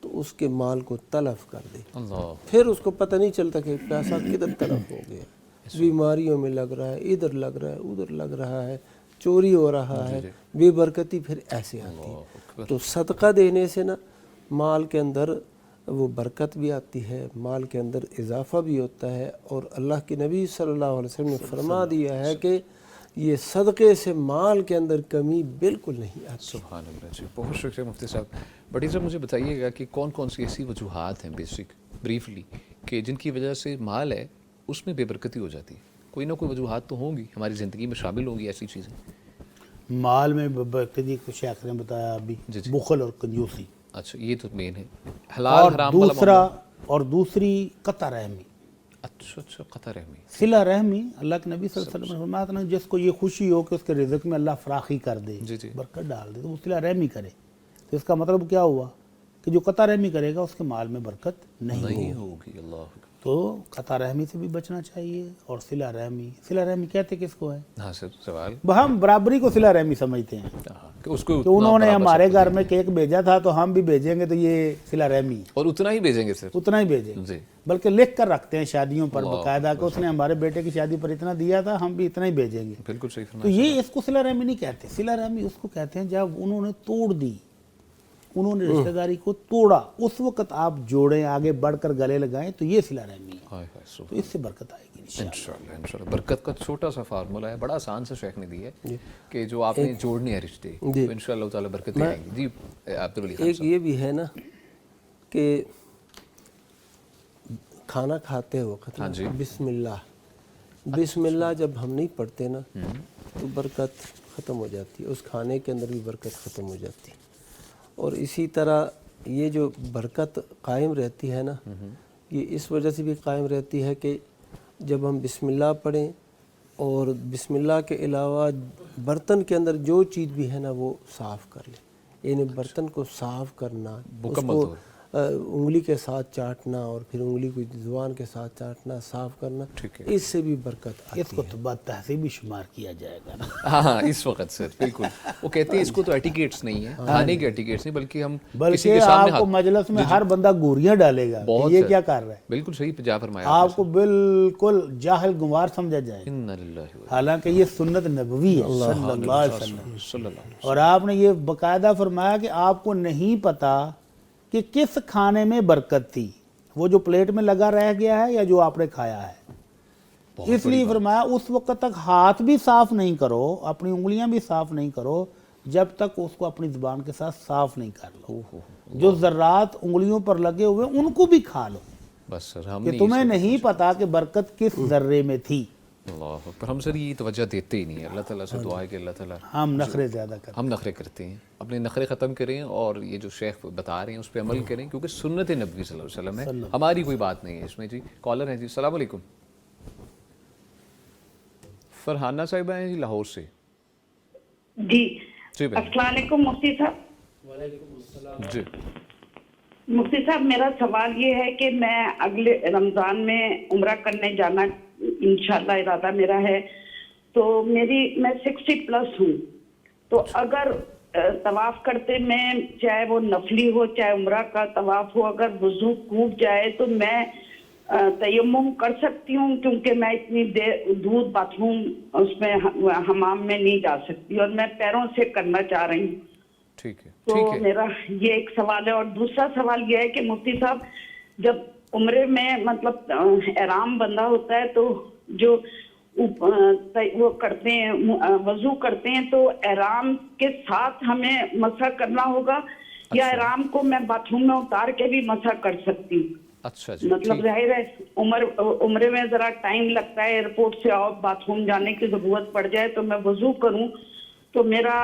تو اس کے مال کو تلف کر دے. پھر اس کو پتہ نہیں چلتا کہ پیسہ کدھر تلف ہو گیا, بیماریوں میں لگ رہا ہے, ادھر لگ رہا ہے, ادھر لگ رہا ہے, چوری ہو رہا ہے, بے برکتی پھر ایسے آتی ہے. تو صدقہ دینے سے نا مال کے اندر وہ برکت بھی آتی ہے, مال کے اندر اضافہ بھی ہوتا ہے. اور اللہ کے نبی صلی اللہ علیہ وسلم نے فرما دیا ہے کہ یہ صدقے سے مال کے اندر کمی بالکل نہیں آتی. سبحان اللہ جی, بہت شکریہ مفتی صاحب. بڑی صاحب مجھے بتائیے گا کہ کون کون سی ایسی وجوہات ہیں بیسک بریفلی کہ جن کی وجہ سے مال ہے اس میں بے برکتی ہو جاتی ہے؟ کوئی نہ کوئی وجوہات تو ہوں گی, ہماری زندگی میں شامل ہوں گی ایسی چیزیں. مال میں بے برکتی کو شیخ نے بتایا ابھی, بخل اور کنجوسی. اچھا, یہ تو مین ہے. حلال حرام اور دوسری قطع رحمی. اچھا, قطع رحمی, صلہ رحمی. اللہ کے نبی صلی اللہ علیہ وسلم نے فرمایا تھا جس کو یہ خوشی ہو کہ اس کے رزق میں اللہ فراخی کر دے, برکت ڈال دے, تو وہ صلہ رحمی کرے. تو اس کا مطلب کیا ہوا کہ جو قطع رحمی کرے گا اس کے مال میں برکت نہیں نہیں ہوگی۔ ہوگی۔ اللہ اکبر۔ تو قطع رحمی سے بھی بچنا چاہیے، اور صلہ رحمی کہتے کس کو ہے؟ ہاں سر سوال ہم برابری کو صلہ رحمی سمجھتے ہیں، کہ اس کو تو انہوں نے برابر ہمارے سب گھر میں کیک بھیجا تھا تو ہم بھی بھیجیں گے تو یہ صلہ رحمی، اور اتنا ہی بھیجیں گے سر؟ اتنا ہی بھیجیں گے، جی بلکہ لکھ کر رکھتے ہیں شادیوں پر باقاعدہ کہ اس نے ہمارے بیٹے کی شادی پر اتنا دیا تھا، ہم بھی اتنا ہی بھیجیں گے۔ بالکل صحیح تو فرمایا۔ یہ اس کو صلہ رحمی نہیں کہتے، صلہ رحمی اس کو کہتے ہیں جب انہوں نے توڑ دی، انہوں نے رشتہ داری کو توڑا، اس وقت آپ جوڑیں، آگے بڑھ کر گلے لگائیں، تو یہ صلہ رحمی ہے، ہائے ہائے سبحان تو اس سے برکت آئے گی انشاءاللہ۔ انشاءاللہ انشاءاللہ۔ برکت کا چھوٹا سا فارمولہ ہے، بڑا آسان سے شیخ نے دی ہے کہ جو آپ نے جوڑنے ہیں رشتے، تو انشاءاللہ تعالی برکتیں آئیں گی۔ جی عبدالولی خان ایک یہ بھی ہے نا کہ کھانا کھاتے وقت بسم اللہ جب ہم نہیں پڑھتے نا تو برکت ختم ہو جاتی ہے، اس کھانے کے اندر بھی برکت ختم ہو جاتی ہے۔ اور اسی طرح یہ جو برکت قائم رہتی ہے نا، یہ اس وجہ سے بھی قائم رہتی ہے کہ جب ہم بسم اللہ پڑھیں اور بسم اللہ کے علاوہ برتن کے اندر جو چیز بھی ہے نا وہ صاف کر لیں، یعنی برتن کو صاف کرنا، اس کو انگلی کے ساتھ چاٹنا اور پھر انگلی کو زبان کے ساتھ چاٹنا، صاف کرنا، اس سے بھی برکت آتی ہے۔ اس کو تو بات تہذیبی شمار کیا جائے گا نا۔ ہاں اس وقت سر بالکل، وہ کہتے ہیں اس کو تو ایٹیکیٹس نہیں ہے، کھانے کے ایٹیکیٹس نہیں، بلکہ ہم کسی بلکہ کے سامنے آپ کو مجلس میں ہر بندہ گوریاں ڈالے گا کہ یہ کیا کر رہا ہے، بالکل صحیح جا فرمایا آپ کو بالکل جاہل گنوار سمجھا جائے گا، انا للہ و حالانکہ یہ سنت نبوی ہے صلی اللہ علیہ وسلم، صلی اللہ علیہ وسلم۔ اور آپ نے یہ باقاعدہ فرمایا کہ آپ کو نہیں پتا کہ کس کھانے میں برکت تھی، وہ جو پلیٹ میں لگا رہ گیا ہے یا جو آپ نے کھایا ہے، اس لیے فرمایا اس وقت تک ہاتھ بھی صاف نہیں کرو، اپنی انگلیاں بھی صاف نہیں کرو جب تک اس کو اپنی زبان کے ساتھ صاف نہیں کر لو، جو ذرات انگلیوں پر لگے ہوئے ان کو بھی کھا لو، بس سر ہم کہ تمہیں نہیں پتا کہ برکت کس ذرے میں تھی۔ اللہ پر ہم سر یہ توجہ دیتے ہی نہیں ہے، اللہ تعالیٰ سے دعا ہے کہ اللہ تعالیٰ ہم نخرے زیادہ کرتے ہم نخرے کرتے ہیں، اپنے نخرے ختم کریں اور یہ جو شیخ بتا رہے ہیں اس پہ عمل کریں، کیونکہ سنت نبوی صلی اللہ علیہ وسلم ہے، ہماری کوئی بات نہیں ہے اس میں۔ جی کالر ہیں، جی السلام علیکم۔ فرحانہ صاحبہ ہیں جی لاہور سے۔ جی جی بھائی السلام علیکم مفتی صاحب۔ جی مفتی صاحب میرا سوال یہ ہے کہ میں اگلے رمضان میں عمرہ کرنے جانا انشاءاللہ ارادہ میرا ہے، تو میں 60+ ہوں، تو اگر طواف کرتے میں چاہے وہ نفلی ہو چاہے عمرہ کا طواف ہو، اگر وضو ٹوٹ جائے تو میں تیمم کر سکتی ہوں، کیونکہ میں اتنی دور باتھ روم اس میں حمام میں نہیں جا سکتی اور میں پیروں سے کرنا چاہ رہی ہوں۔ ٹھیک ہے تو میرا یہ ایک سوال ہے، اور دوسرا سوال یہ ہے کہ مفتی صاحب جب عمرے میں مطلب احرام بندہ ہوتا ہے تو جو وہ کرتے ہیں وضو کرتے ہیں، تو احرام کے ساتھ ہمیں مسح کرنا ہوگا یا احرام کو میں باتھ روم میں اتار کے بھی مسح کر سکتی ہوں؟ اچھا جی مطلب ظاہر ہے عمرے میں ذرا ٹائم لگتا ہے، ایئرپورٹ سے آؤ باتھ روم جانے کی ضرورت پڑ جائے تو میں وضو کروں تو میرا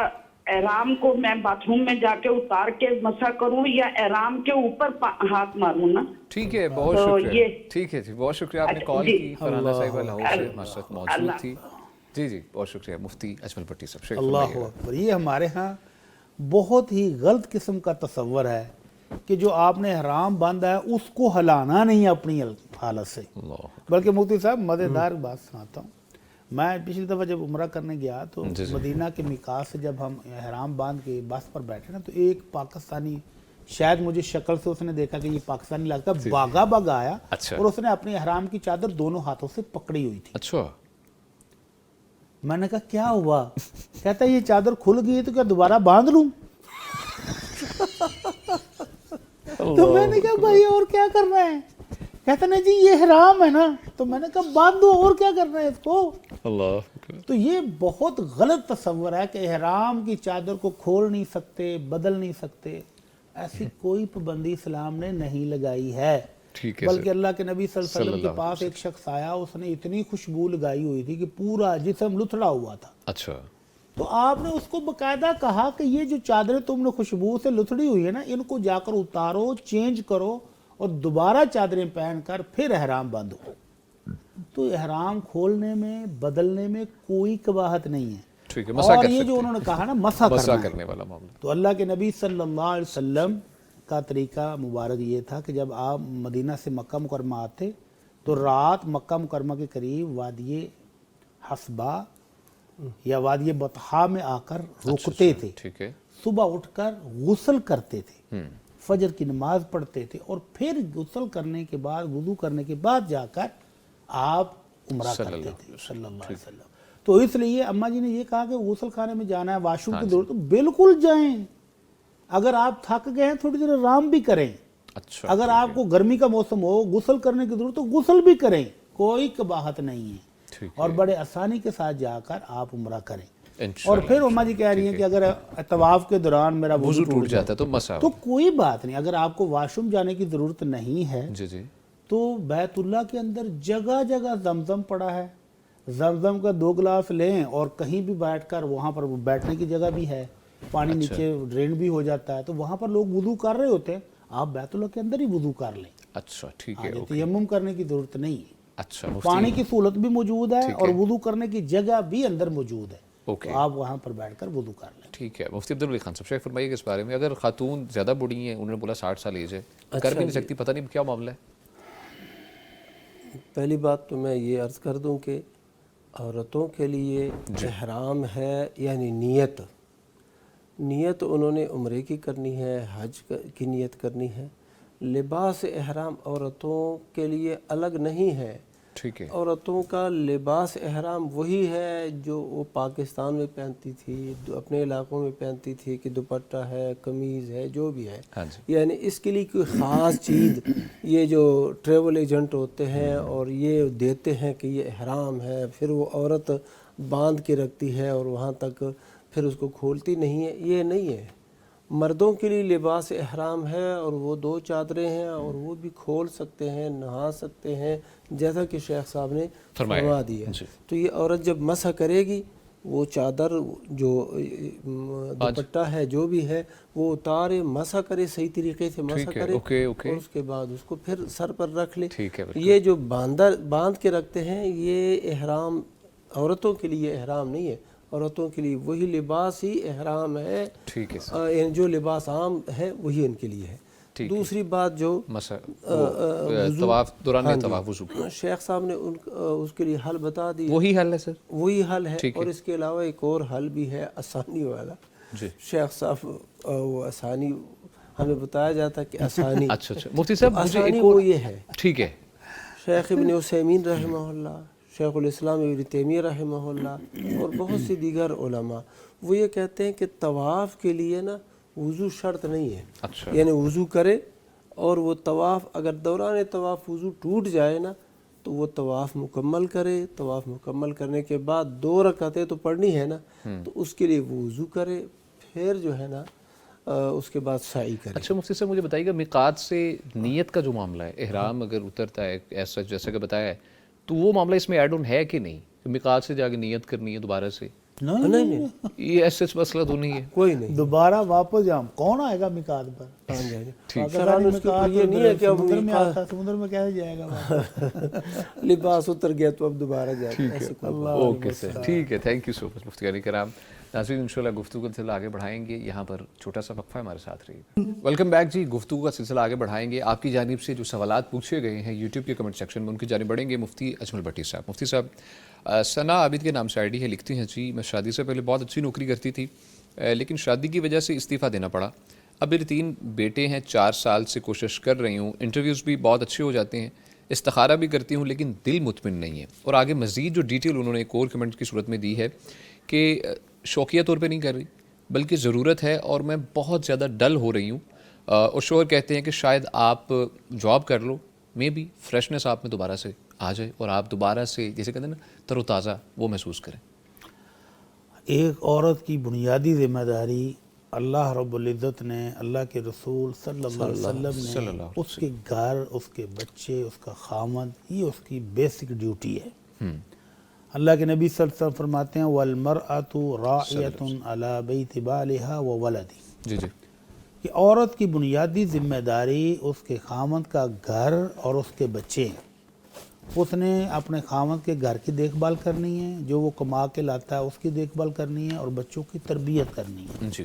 احرام کو میں باتھ روم میں جا کے اتار کے مسح کروں یا احرام کے اوپر ہاتھ ماروں نا؟ ٹھیک ہے، بہت شکریہ۔ ٹھیک ہے جی، بہت شکریہ آپ نے کال کی۔ فرحانہ صاحبہ لاہور سے ہمارے ساتھ موجود تھی۔ جی جی بہت شکریہ مفتی اجمل بٹی صاحب۔ شیخ اللہ اکبر۔ یہ ہمارے ہاں بہت ہی غلط قسم کا تصور ہے کہ جو آپ نے احرام باندھا ہے اس کو ہلانا نہیں اپنی حالت سے، بلکہ مفتی صاحب مزیدار بات سناتا ہوں۔ میں پچھلی دفعہ جب عمرہ کرنے گیا تو مدینہ کے میقات سے جب ہم احرام باندھ کے بس پر بیٹھے نا، تو ایک پاکستانی، شاید مجھے شکل سے اس نے دیکھا کہ یہ پاکستانی لگتا ہے، باغا باغا آیا اور اس نے اپنی احرام کی چادر دونوں ہاتھوں سے پکڑی ہوئی تھی۔ اچھا، میں نے کہا کیا ہوا؟ کہتا ہے یہ چادر کھل گئی تو کیا دوبارہ باندھ لوں؟ تو میں نے کہا بھائی اور کیا کرنا ہے؟ کہتا نہیں جی یہ حرام ہے نا، تو میں نے کہا باندھ دو، اور کیا کرنا ہے اس کو؟ اللہ۔ تو یہ بہت غلط تصور ہے کہ احرام کی چادر کو کھول نہیں سکتے، بدل نہیں سکتے، ایسی کوئی پابندی اسلام نے نہیں لگائی ہے۔ بلکہ اللہ کے نبی صلی اللہ علیہ وسلم کے پاس ایک شخص آیا، اس نے اتنی خوشبو لگائی ہوئی تھی کہ پورا جسم لتھڑا ہوا تھا۔ اچھا، تو آپ نے اس کو باقاعدہ کہا کہ یہ جو چادریں تم نے خوشبو سے لتھڑی ہوئی ہے نا، ان کو جا کر اتارو، چینج کرو اور دوبارہ چادریں پہن کر پھر احرام باندھو۔ تو احرام کھولنے میں بدلنے میں کوئی قباحت نہیں ہے۔ اور یہ جو انہوں نے کہا نا مسح کرنے والا معاملہ، تو اللہ کے نبی صلی اللہ علیہ وسلم کا طریقہ مبارک یہ تھا کہ جب آپ مدینہ سے مکہ مکرمہ آتے تو رات مکہ مکرمہ کے قریب وادی حصبہ یا وادی بطحا میں آ کر رکتے تھے، ٹھیک ہے، صبح اٹھ کر غسل کرتے تھے، فجر کی نماز پڑھتے تھے، اور پھر غسل کرنے کے بعد وضو کرنے کے بعد جا کر آپ عمرہ کرتے تھے صلی اللہ علیہ وسلم۔ تو اس لیے اماں جی نے یہ کہا کہ غسل خانے میں جانا ہے، واش روم کی ضرورت، تو بالکل جائیں۔ اگر آپ تھک گئے ہیں تھوڑی دیر آرام بھی کریں، اچھا، اگر آپ کو گرمی کا موسم ہو غسل کرنے کی ضرورت تو غسل بھی کریں، کوئی قباحت نہیں ہے، ٹھیک اور بڑے آسانی کے ساتھ جا کر آپ عمرہ کریں۔ انشاء اور اللہ۔ پھر اماں جی کہہ رہی ہیں کہ اگر طواف کے دوران میرا وضو ٹوٹ جاتا ہے تو مسا تو کوئی بات نہیں، اگر آپ کو واش روم جانے کی ضرورت نہیں ہے جی جی، تو بیت اللہ کے اندر جگہ جگہ زمزم پڑا ہے، زمزم کا 2 گلاس لیں، اور کہیں بھی بیٹھ کر وہاں پر بیٹھنے کی جگہ بھی ہے، پانی نیچے ڈرین بھی ہو جاتا ہے، تو وہاں پر لوگ وضو کر رہے ہوتے ہیں، آپ بیت اللہ کے اندر ہی وضو کر لیں، اچھا ٹھیک ہے، تیمم کرنے کی ضرورت نہیں ہے۔ اچھا پانی کی سہولت بھی موجود ہے اور وضو کرنے کی جگہ بھی اندر موجود ہے، تو آپ وہاں پر بیٹھ کر وضو کر لیں۔ ٹھیک ہے، مفتی عبدالولی خان صاحب شیخ فرمائیے کہ اس بارے میں اگر خاتون زیادہ بڑی ہیں، انہوں نے بولا 60 سال ایج ہے، کر بھی نہیں سکتی، پتہ نہیں کیا معاملہ ہے؟ پہلی بات تو میں یہ عرض کر دوں کہ عورتوں کے لیے احرام ہے یعنی نیت انہوں نے عمرے کی کرنی ہے، حج کی نیت کرنی ہے۔ لباس احرام عورتوں کے لیے الگ نہیں ہے، ٹھیک ہے، عورتوں کا لباس احرام وہی ہے جو وہ پاکستان میں پہنتی تھی، اپنے علاقوں میں پہنتی تھی، کہ دوپٹہ ہے، قمیض ہے، جو بھی ہے، ہاں جی، یعنی اس کے لیے کوئی خاص چیز یہ جو ٹریول ایجنٹ ہوتے ہیں اور یہ دیتے ہیں کہ یہ احرام ہے، پھر وہ عورت باندھ کے رکھتی ہے اور وہاں تک پھر اس کو کھولتی نہیں ہے، یہ نہیں ہے۔ مردوں کے لیے لباس احرام ہے اور وہ 2 چادریں ہیں اور وہ بھی کھول سکتے ہیں، نہا سکتے ہیں، جیسا کہ شیخ صاحب نے فرما دیا۔ تو یہ عورت جب مسح کرے گی وہ چادر جو دوپٹہ ہے جو بھی ہے وہ اتارے، مسح کرے، صحیح طریقے سے مسح کرے، اور اس کے بعد اس کو پھر سر پر رکھ لے۔ یہ جو باندھ کے رکھتے ہیں یہ احرام عورتوں کے لیے احرام نہیں ہے، عورتوں کے لیے وہی لباس ہی احرام ہے، ٹھیک ہے، جو لباس عام ہے وہی ان کے لیے ہے۔ دوسری بات جو طواف دوران طواف وضو، شیخ صاحب نے اس کے لیے حل بتا دی، وہی حل ہے سر، وہی حل ہے، اور اس کے علاوہ ایک اور حل بھی ہے آسانی والا۔ شیخ صاحب وہ آسانی ہمیں بتایا جاتا ہے کہ آسانی، اچھا مفتی صاحب آسانی وہ یہ ہے، ٹھیک ہے، شیخ ابن عثیمین رحمہ اللہ، شیخ الاسلام ابن تیمیہ رحمہ اللہ اور بہت سی دیگر علماء وہ یہ کہتے ہیں کہ طواف کے لیے نا وضو شرط نہیں ہے، یعنی وضو کرے اور وہ طواف اگر دوران طواف وضو ٹوٹ جائے نا تو وہ طواف مکمل کرے، طواف مکمل کرنے کے بعد 2 رکعتیں تو پڑھنی ہے نا، تو اس کے لیے وہ وضو کرے، پھر جو ہے نا اس کے بعد سعی کرے۔ اچھا مفتی صاحب مجھے بتائیے گا میقات سے نیت کا جو معاملہ ہے، احرام اگر اترتا ہے ایسا جیسا کہ بتایا ہے تو وہ معاملہ اس میں ایڈ آن ہے کہ نہیں، میقات سے جا کے نیت کرنی ہے دوبارہ سے؟ نہیں، یہ ایسا مسئلہ تو نہیں ہے، کوئی نہیں، دوبارہ واپس جام کون آئے گا میقات پر؟ یہ نہیں ہے کہ سمندر میں آتا، سمندر میں کیسے جائے گا؟ لباس اتر گیا تو اب دوبارہ جائے گا۔ اوکے سر، ٹھیک ہے، تھینک یو سو مچ مفتی کرام۔ ناظرین انشاءاللہ گفتگو کا سلسلہ آگے بڑھائیں گے، یہاں پر چھوٹا سا وقفہ ہمارے ساتھ رہے گا۔ ویلکم بیک جی، گفتگو کا سلسلہ آگے بڑھائیں گے، آپ کی جانب سے جو سوالات پوچھے گئے ہیں یوٹیوب کے کمنٹ سیکشن میں ان کی جانب بڑھیں گے۔ مفتی اجمل بھٹی صاحب، مفتی صاحب ثنا عابد کے نام سے آئی ڈی ہے، لکھتی ہیں جی میں شادی سے پہلے بہت اچھی نوکری کرتی تھی، لیکن شادی کی وجہ سے استعفیٰ دینا پڑا، اب میرے 3 بیٹے ہیں، 4 سال سے کوشش کر رہی ہوں، انٹرویوز بھی بہت اچھے ہو جاتے ہیں، استخارہ بھی کرتی ہوں، لیکن دل مطمئن نہیں ہے۔ اور آگے مزید جو ڈیٹیل انہوں نے ایک اور کمنٹ کی صورت میں دی ہے کہ شوقیہ طور پہ نہیں کر رہی بلکہ ضرورت ہے، اور میں بہت زیادہ ڈل ہو رہی ہوں، اور شوہر کہتے ہیں کہ شاید آپ جاب کر لو، میں بھی فریشنس آپ میں دوبارہ سے آ جائے اور آپ دوبارہ سے جیسے کہتے ہیں نا تر و تازہ وہ محسوس کریں۔ ایک عورت کی بنیادی ذمہ داری اللہ رب العزت نے، اللہ کے رسول صلی اللہ علیہ وسلم نے، اس کے گھر، اس کے بچے، اس کا خامد، یہ اس کی بیسک ڈیوٹی ہے۔ اللہ کے نبی صلی اللہ علیہ وسلم فرماتے ہیں وَالْمَرْأَةُ رَاعِيَةٌ عَلَى بَيْتِ بَالِهَا وَوَلَدِهَا، جی جی، کہ عورت کی بنیادی ذمہ داری اس کے خامد کا گھر اور اس کے بچے ہیں۔ اس نے اپنے خامد کے گھر کی دیکھ بھال کرنی ہے، جو وہ کما کے لاتا ہے اس کی دیکھ بھال کرنی ہے، اور بچوں کی تربیت کرنی ہے۔ جی،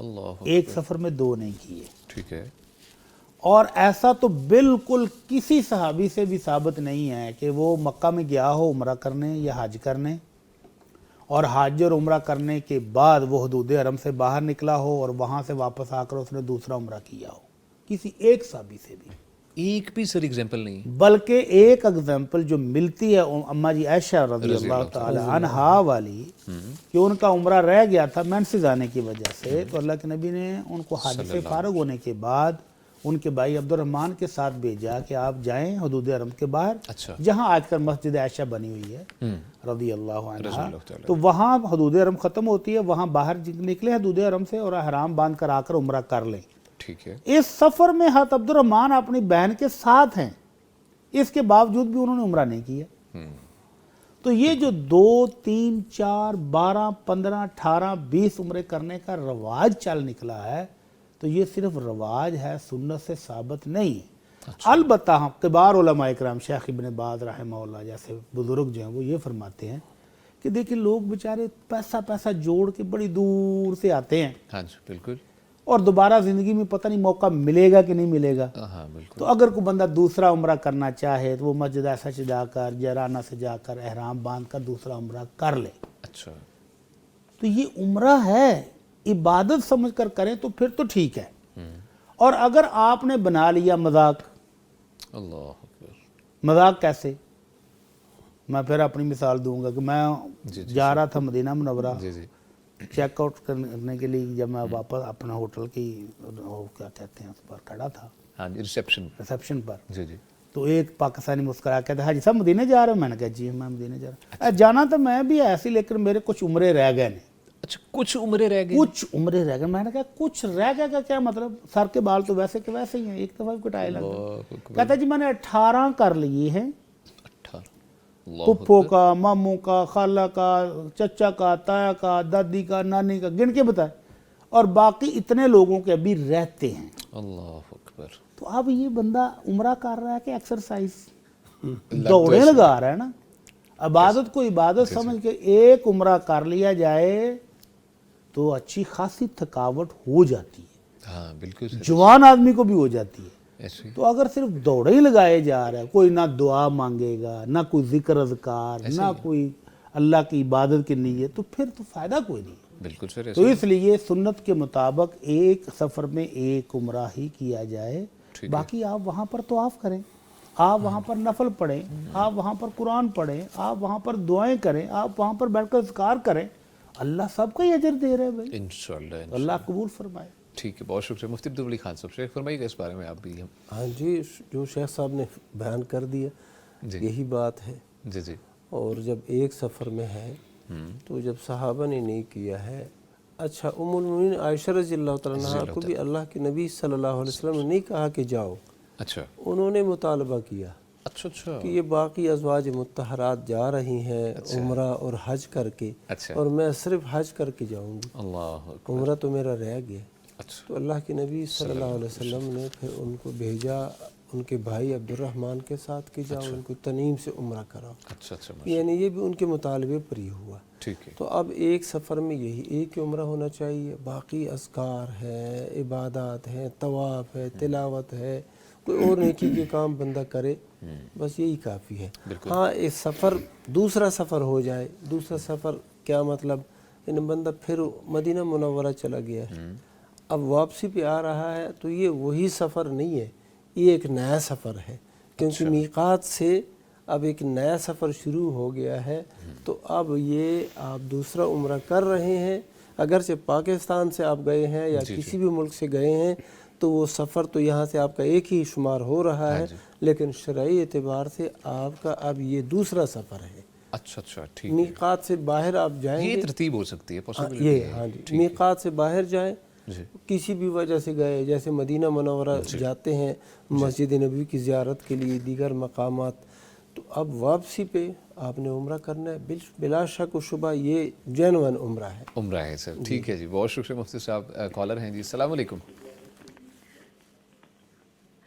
اللہ ایک سفر میں 2 نہیں کیے. ٹھیک ہے. اور ایسا تو بالکل کسی صحابی سے بھی ثابت نہیں ہے کہ وہ مکہ میں گیا ہو عمرہ کرنے یا حج کرنے اور حج اور عمرہ کرنے کے بعد وہ حدود حرم سے باہر نکلا ہو اور وہاں سے واپس آ کر اس نے دوسرا عمرہ کیا ہو. کسی ایک صحابی سے بھی ایک بھی سر ایگزامپل نہیں. بلکہ ایک اگزامپل جو ملتی ہے اماں جی عائشہ رضی اللہ تعالی عنہا والی کہ ان کا عمرہ رہ گیا تھا مینسز آنے کی وجہ سے، تو اللہ کے نبی نے ان کو حج سے فارغ ہونے کے بعد ان کے بھائی عبد الرحمن کے ساتھ بھیجا کہ آپ جائیں حدود حرم کے باہر، اچھا. جہاں آج کل مسجد عائشہ بنی ہوئی ہے رضی اللہ عنہا، تو وہاں حدود حرم ختم ہوتی ہے، وہاں باہر نکلے حدود حرم سے اور احرام باندھ کر آ کر عمرہ کر لیں. ٹھیک ہے. اس سفر میں حضرت عبد الرحمن اپنی بہن کے ساتھ ہیں، اس کے باوجود بھی انہوں نے عمرہ نہیں کیا. تو یہ جو 2 3 4 12 15 18 20 عمرے کرنے کا رواج چل نکلا ہے، تو یہ صرف رواج ہے، سنت سے ثابت نہیں ہے. البتہ کبار علماء اکرام شیخ ابن باز رحمہ اللہ جیسے بزرگ جو ہیں وہ یہ فرماتے ہیں کہ دیکھیں لوگ بیچارے پیسہ جوڑ کے بڑی دور سے آتے ہیں. ہاں جی بالکل. اور دوبارہ زندگی میں پتہ نہیں موقع ملے گا کہ نہیں ملے گا. ہاں بالکل. تو اگر کوئی بندہ دوسرا عمرہ کرنا چاہے تو وہ مسجد عائشہ سے جا کر جیرانہ سے جا کر احرام باندھ کر دوسرا عمرہ کر لے. اچھا. تو یہ عمرہ ہے، عبادت سمجھ کر کریں تو پھر تو ٹھیک ہے. اور اگر آپ نے بنا لیا مذاق، اللہ اکبر. مذاق کیسے؟ میں پھر اپنی مثال دوں گا کہ میں جا رہا تھا مدینہ منورہ، جی جی. چیک آؤٹ کرنے کے لیے جب میں واپس اپنا ہوٹل کی کیا کہتے ہیں اس پر کھڑا تھا، ہاں جی ریسیپشن پر، جی جی. تو ایک پاکستانی مسکرا کہتا ہے حاجی صاحب مدینہ جا رہے ہو؟ میں نے کہا جی میں مدینہ جا رہا ہوں. جانا تو میں بھی ایسی، لیکن میرے کچھ عمرے رہ گئے. اچھا کچھ عمرے رہ گئے. کچھ عمرے رہ گئے. میں نے کہا کچھ رہ گیا کا کیا مطلب؟ سر کے بال تو ویسے کے ویسے ہی ہیں، ایک دفعہ بھی کٹائے لگتا. کہتا جی میں نے 18 کر لیے ہیں، پھپھو کا، ماموں کا، خالہ کا، چچا کا، تایا کا، دادی کا، نانی کا، گن کے بتائے، اور باقی اتنے لوگوں کے ابھی رہتے ہیں. اللہ اکبر. تو اب یہ بندہ عمرہ کر رہا ہے کہ ایکسرسائز دوڑیں لگا رہا ہے نا. عبادت کو عبادت سمجھ کے ایک عمرہ کر لیا جائے تو اچھی خاصی تھکاوٹ ہو جاتی ہے. ہاں بالکل. جوان آدمی کو بھی ہو جاتی ہے. ایسے. تو اگر صرف دوڑے ہی لگائے جا رہا ہے، کوئی نہ دعا مانگے گا، نہ کوئی ذکر اذکار، نہ کوئی اللہ کی عبادت کی نیت، تو پھر تو فائدہ کوئی نہیں. بالکل سر. تو اس لیے سنت کے مطابق ایک سفر میں ایک عمرہ ہی کیا جائے. باقی آپ وہاں پر طواف کریں، آپ وہاں پر نفل پڑھیں، آپ وہاں پر قرآن پڑھیں، آپ وہاں پر دعائیں کریں، آپ وہاں پر بیٹھ کر اذکار کریں. اللہ سب کا ہی اجر دے رہے ہیں بھائی، انشاءاللہ. اللہ قبول فرمائے. ٹھیک ہے، بہت شکریہ مفتی عبدالولی خان صاحب. شیخ فرمائیے گا اس بارے میں آپ بھی. ہاں جی، جو شیخ صاحب نے بیان کر دیا یہی بات ہے. جی جی. اور جب ایک سفر میں ہے تو جب صحابہ نے نہیں کیا ہے، اچھا ام المؤمنین عائشہ رضی اللہ تعالیٰ عنہ کو بھی اللہ کے نبی صلی اللہ علیہ وسلم نے نہیں کہا کہ جاؤ. اچھا. انہوں نے مطالبہ کیا اچھا کہ یہ باقی ازواج مطہرات جا رہی ہیں عمرہ اور حج کر کے، اور میں صرف حج کر کے جاؤں گی، اللہ. عمرہ تو میرا رہ گیا. اچھا. تو اللہ کے نبی صلی اللہ علیہ وسلم نے پھر ان کو بھیجا ان کے بھائی عبد الرحمن کے ساتھ کہ جاؤ ان کو تنعیم سے عمرہ کراؤ. اچھا اچھا. یعنی یہ بھی ان کے مطالبے پر ہی ہوا. ٹھیک ہے. تو اب ایک سفر میں یہی ایک عمرہ ہونا چاہیے، باقی اذکار ہے، عبادات ہیں، طواف ہے، تلاوت ہے، کوئی اور نیکی کے کام بندہ کرے، بس یہی کافی ہے. ہاں اس سفر دوسرا سفر ہو جائے. دوسرا سفر کیا مطلب؟ یعنی بندہ پھر مدینہ منورہ چلا گیا ہے، اب واپسی پہ آ رہا ہے، تو یہ وہی سفر نہیں ہے، یہ ایک نیا سفر ہے، کیونکہ میقات سے اب ایک نیا سفر شروع ہو گیا ہے. تو اب یہ آپ دوسرا عمرہ کر رہے ہیں، اگرچہ پاکستان سے آپ گئے ہیں یا کسی بھی ملک سے گئے ہیں تو وہ سفر تو یہاں سے آپ کا ایک ہی شمار ہو رہا ہے، لیکن شرعی اعتبار سے آپ کا اب یہ دوسرا سفر ہے. اچھا اچھا. ٹھیک. میقات سے باہر آپ جائیں گے، یہ ترتیب ہو سکتی ہے یہ ہاں جی، میقات سے باہر جائیں، کسی بھی وجہ سے گئے، جیسے مدینہ منورہ جاتے ہیں مسجد نبوی کی زیارت کے لیے، دیگر مقامات، تو اب واپسی پہ آپ نے عمرہ کرنا ہے. بلا شک و شبہ یہ جینوین عمرہ ہے. عمرہ ہے سر. ٹھیک ہے جی، بہت شکریہ مفتی صاحب. کالر ہیں جی، السلام علیکم.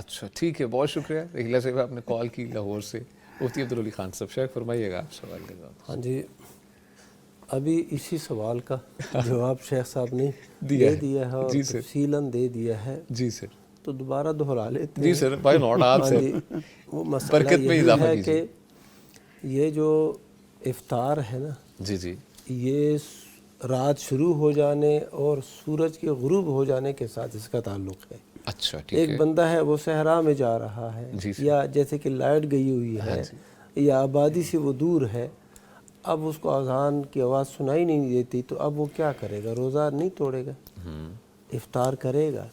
اچھا ٹھیک ہے، بہت شکریہ رحیلہ صاحب، آپ نے کال کی لاہور سے. مفتی عبدالولی خان صاحب، شیخ فرمائیے گا آپ سوال کا جواب. ہاں جی، ابھی اسی سوال کا جواب شیخ صاحب نے دیا دے ہے. دیا ہے اور جی سر. تفصیلاً دے دیا ہے، جی سر. تو دوبارہ دہرا لیتے جی ہیں. سر، بائی ناٹ آپ ہاں سر. جی، وہ مسئلہ برکت میں یہی اضافہ ہے کیجیے. کہ یہ جو افطار ہے نا، جی جی. یہ رات شروع ہو جانے اور سورج کے غروب ہو جانے کے ساتھ اس کا تعلق ہے. اچھا ٹھیک ہے. ایک بندہ ہے وہ صحرا میں جا رہا ہے، جی سر. یا جیسے کہ لائٹ گئی ہوئی ہے یا آبادی سے وہ دور ہے، اب اس کو اذان کی آواز سنائی نہیں دیتی، تو اب وہ کیا کرے گا؟ روزہ نہیں توڑے گا، افطار کرے گا.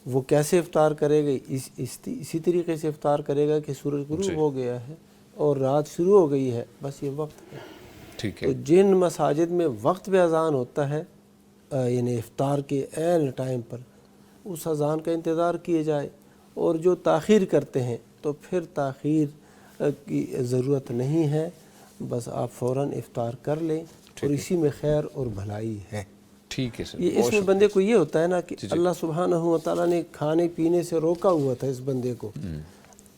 وہ کیسے افطار کرے گا؟ اسی طریقے سے افطار کرے گا کہ سورج غروب ہو گیا ہے اور رات شروع ہو گئی ہے، بس یہ وقت ہے. ٹھیک ہے. تو جن مساجد میں وقت پہ اذان ہوتا ہے، یعنی افطار کے عین ٹائم پر، اس اذان کا انتظار کیے جائے. اور جو تاخیر کرتے ہیں تو پھر تاخیر کی ضرورت نہیں ہے، بس آپ فوراً افطار کر لیں اور اسی میں خیر اور بھلائی ہے. ٹھیک ہے سر. یہ اس میں بندے کو یہ ہوتا ہے نا کہ اللہ سبحانہ و تعالیٰ نے کھانے پینے سے روکا ہوا تھا اس بندے کو،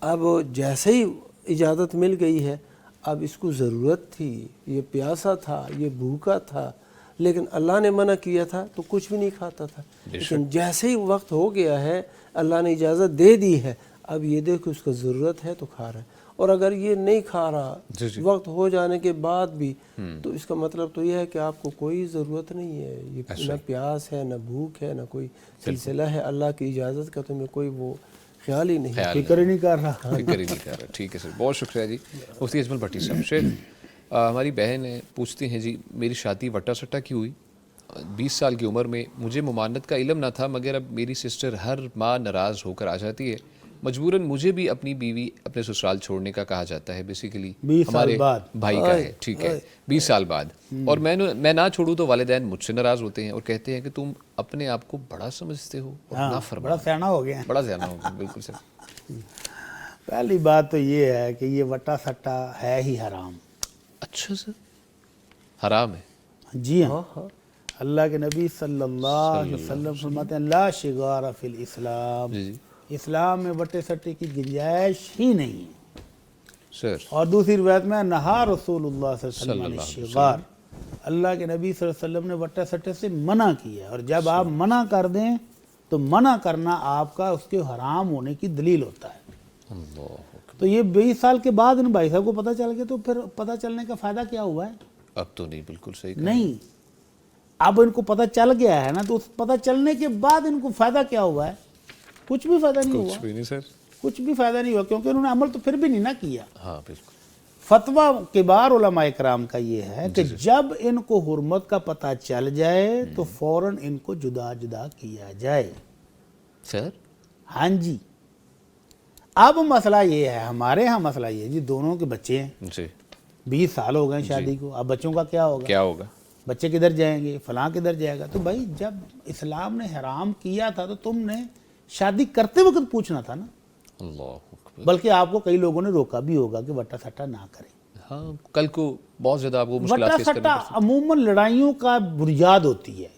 اب جیسے ہی اجازت مل گئی ہے، اب اس کو ضرورت تھی، یہ پیاسا تھا، یہ بھوکا تھا، لیکن اللہ نے منع کیا تھا تو کچھ بھی نہیں کھاتا تھا. لیکن جیسے ہی وقت ہو گیا ہے، اللہ نے اجازت دے دی ہے، اب یہ دیکھو اس کو ضرورت ہے تو کھا رہا ہے. اور اگر یہ نہیں کھا رہا وقت ہو جانے کے بعد بھی، تو اس کا مطلب تو یہ ہے کہ آپ کو کوئی ضرورت نہیں ہے، یہ نہ پیاس ہے، نہ بھوک ہے، نہ کوئی سلسلہ ہے. اللہ کی اجازت کا تمہیں کوئی وہ خیال ہی نہیں، فکر ہی نہیں کر رہا. فکر ہی نہیں کر رہا. ٹھیک ہے سر، بہت شکریہ جی. مفتی اجمل بھٹی صاحب، شیخ ہماری بہن ہے، پوچھتی ہیں جی میری شادی وٹا سٹا کی ہوئی 20 سال کی عمر میں، مجھے ممانعت کا علم نہ تھا، مگر اب میری سسٹر ہر ماہ ناراض ہو کر آ جاتی ہے. مجبوراً مجھے بھی اپنی بیوی اپنے سسرال چھوڑنے کا کہا جاتا ہے. بیسیکلی 20 سال ہمارے بعد بھائی کا ہے. ٹھیک ہے، 20 سال بعد. اور میں نہ چھوڑوں تو والدین مجھ سے ناراض ہوتے ہیں اور کہتے ہیں کہ تم اپنے آپ کو بڑا سمجھتے ہو اور نافرمان. بڑا سیانا ہو گیا. بڑا زیادہ ہو گیا. بالکل سر. پہلی بات تو یہ ہے کہ یہ وٹا سٹا ہے ہی حرام. اچھا سر، حرام ہے. جی ہاں، اللہ کے نبی صلی اللہ علیہ وسلم فرماتے ہیں لا شغار فی الاسلام، اسلام میں وٹے سٹے کی گنجائش ہی نہیں ہے سر. اور دوسری روایت میں نہا رسول اللہ صلی اللہ علیہ وسلم شغار، اللہ کے نبی صلی اللہ علیہ وسلم نے وٹے سٹے سے منع کیا. اور جب آپ منع کر دیں تو منع کرنا آپ کا اس کے حرام ہونے کی دلیل ہوتا ہے. تو یہ 20 سال کے بعد ان بھائی صاحب کو پتہ چل گیا، تو پھر پتہ چلنے کا فائدہ کیا ہوا ہے؟ اب تو نہیں، بالکل صحیح کہا. نہیں، اب ان کو پتہ چل گیا ہے نا، تو اس پتہ چلنے کے بعد ان کو فائدہ کیا ہوا ہے؟ کچھ بھی فائدہ نہیں ہوا. کچھ بھی نہیں سر، کچھ بھی فائدہ نہیں ہوا، کیونکہ انہوں نے عمل تو پھر بھی نہیں نہ کیا. ہاں بالکل. فتویٰ کبار علماء کرام کا یہ ہے کہ جب ان کو حرمت کا پتہ چل جائے تو فوراً ان کو جدا جدا کیا جائے. سر ہاں جی. اب مسئلہ یہ ہے، ہمارے ہاں مسئلہ یہ ہے جی، دونوں کے بچے ہیں، جی 20 سال ہو گئے شادی کو، اب بچوں کا کیا ہوگا؟ کیا ہوگا؟ بچے کدھر جائیں گے، فلاں کدھر جائے گا؟ تو بھائی جب اسلام نے حرام کیا تھا تو تم نے شادی کرتے وقت پوچھنا تھا نا. اللہ اکبر. بلکہ آپ کو کئی لوگوں نے روکا بھی ہوگا کہ وٹا سٹا نہ کریں. ہاں، کل کو بہت زیادہ آپ کو مشکلات وٹا فیس کرنی سٹا عموماً لڑائیوں کا بنیاد ہوتی ہے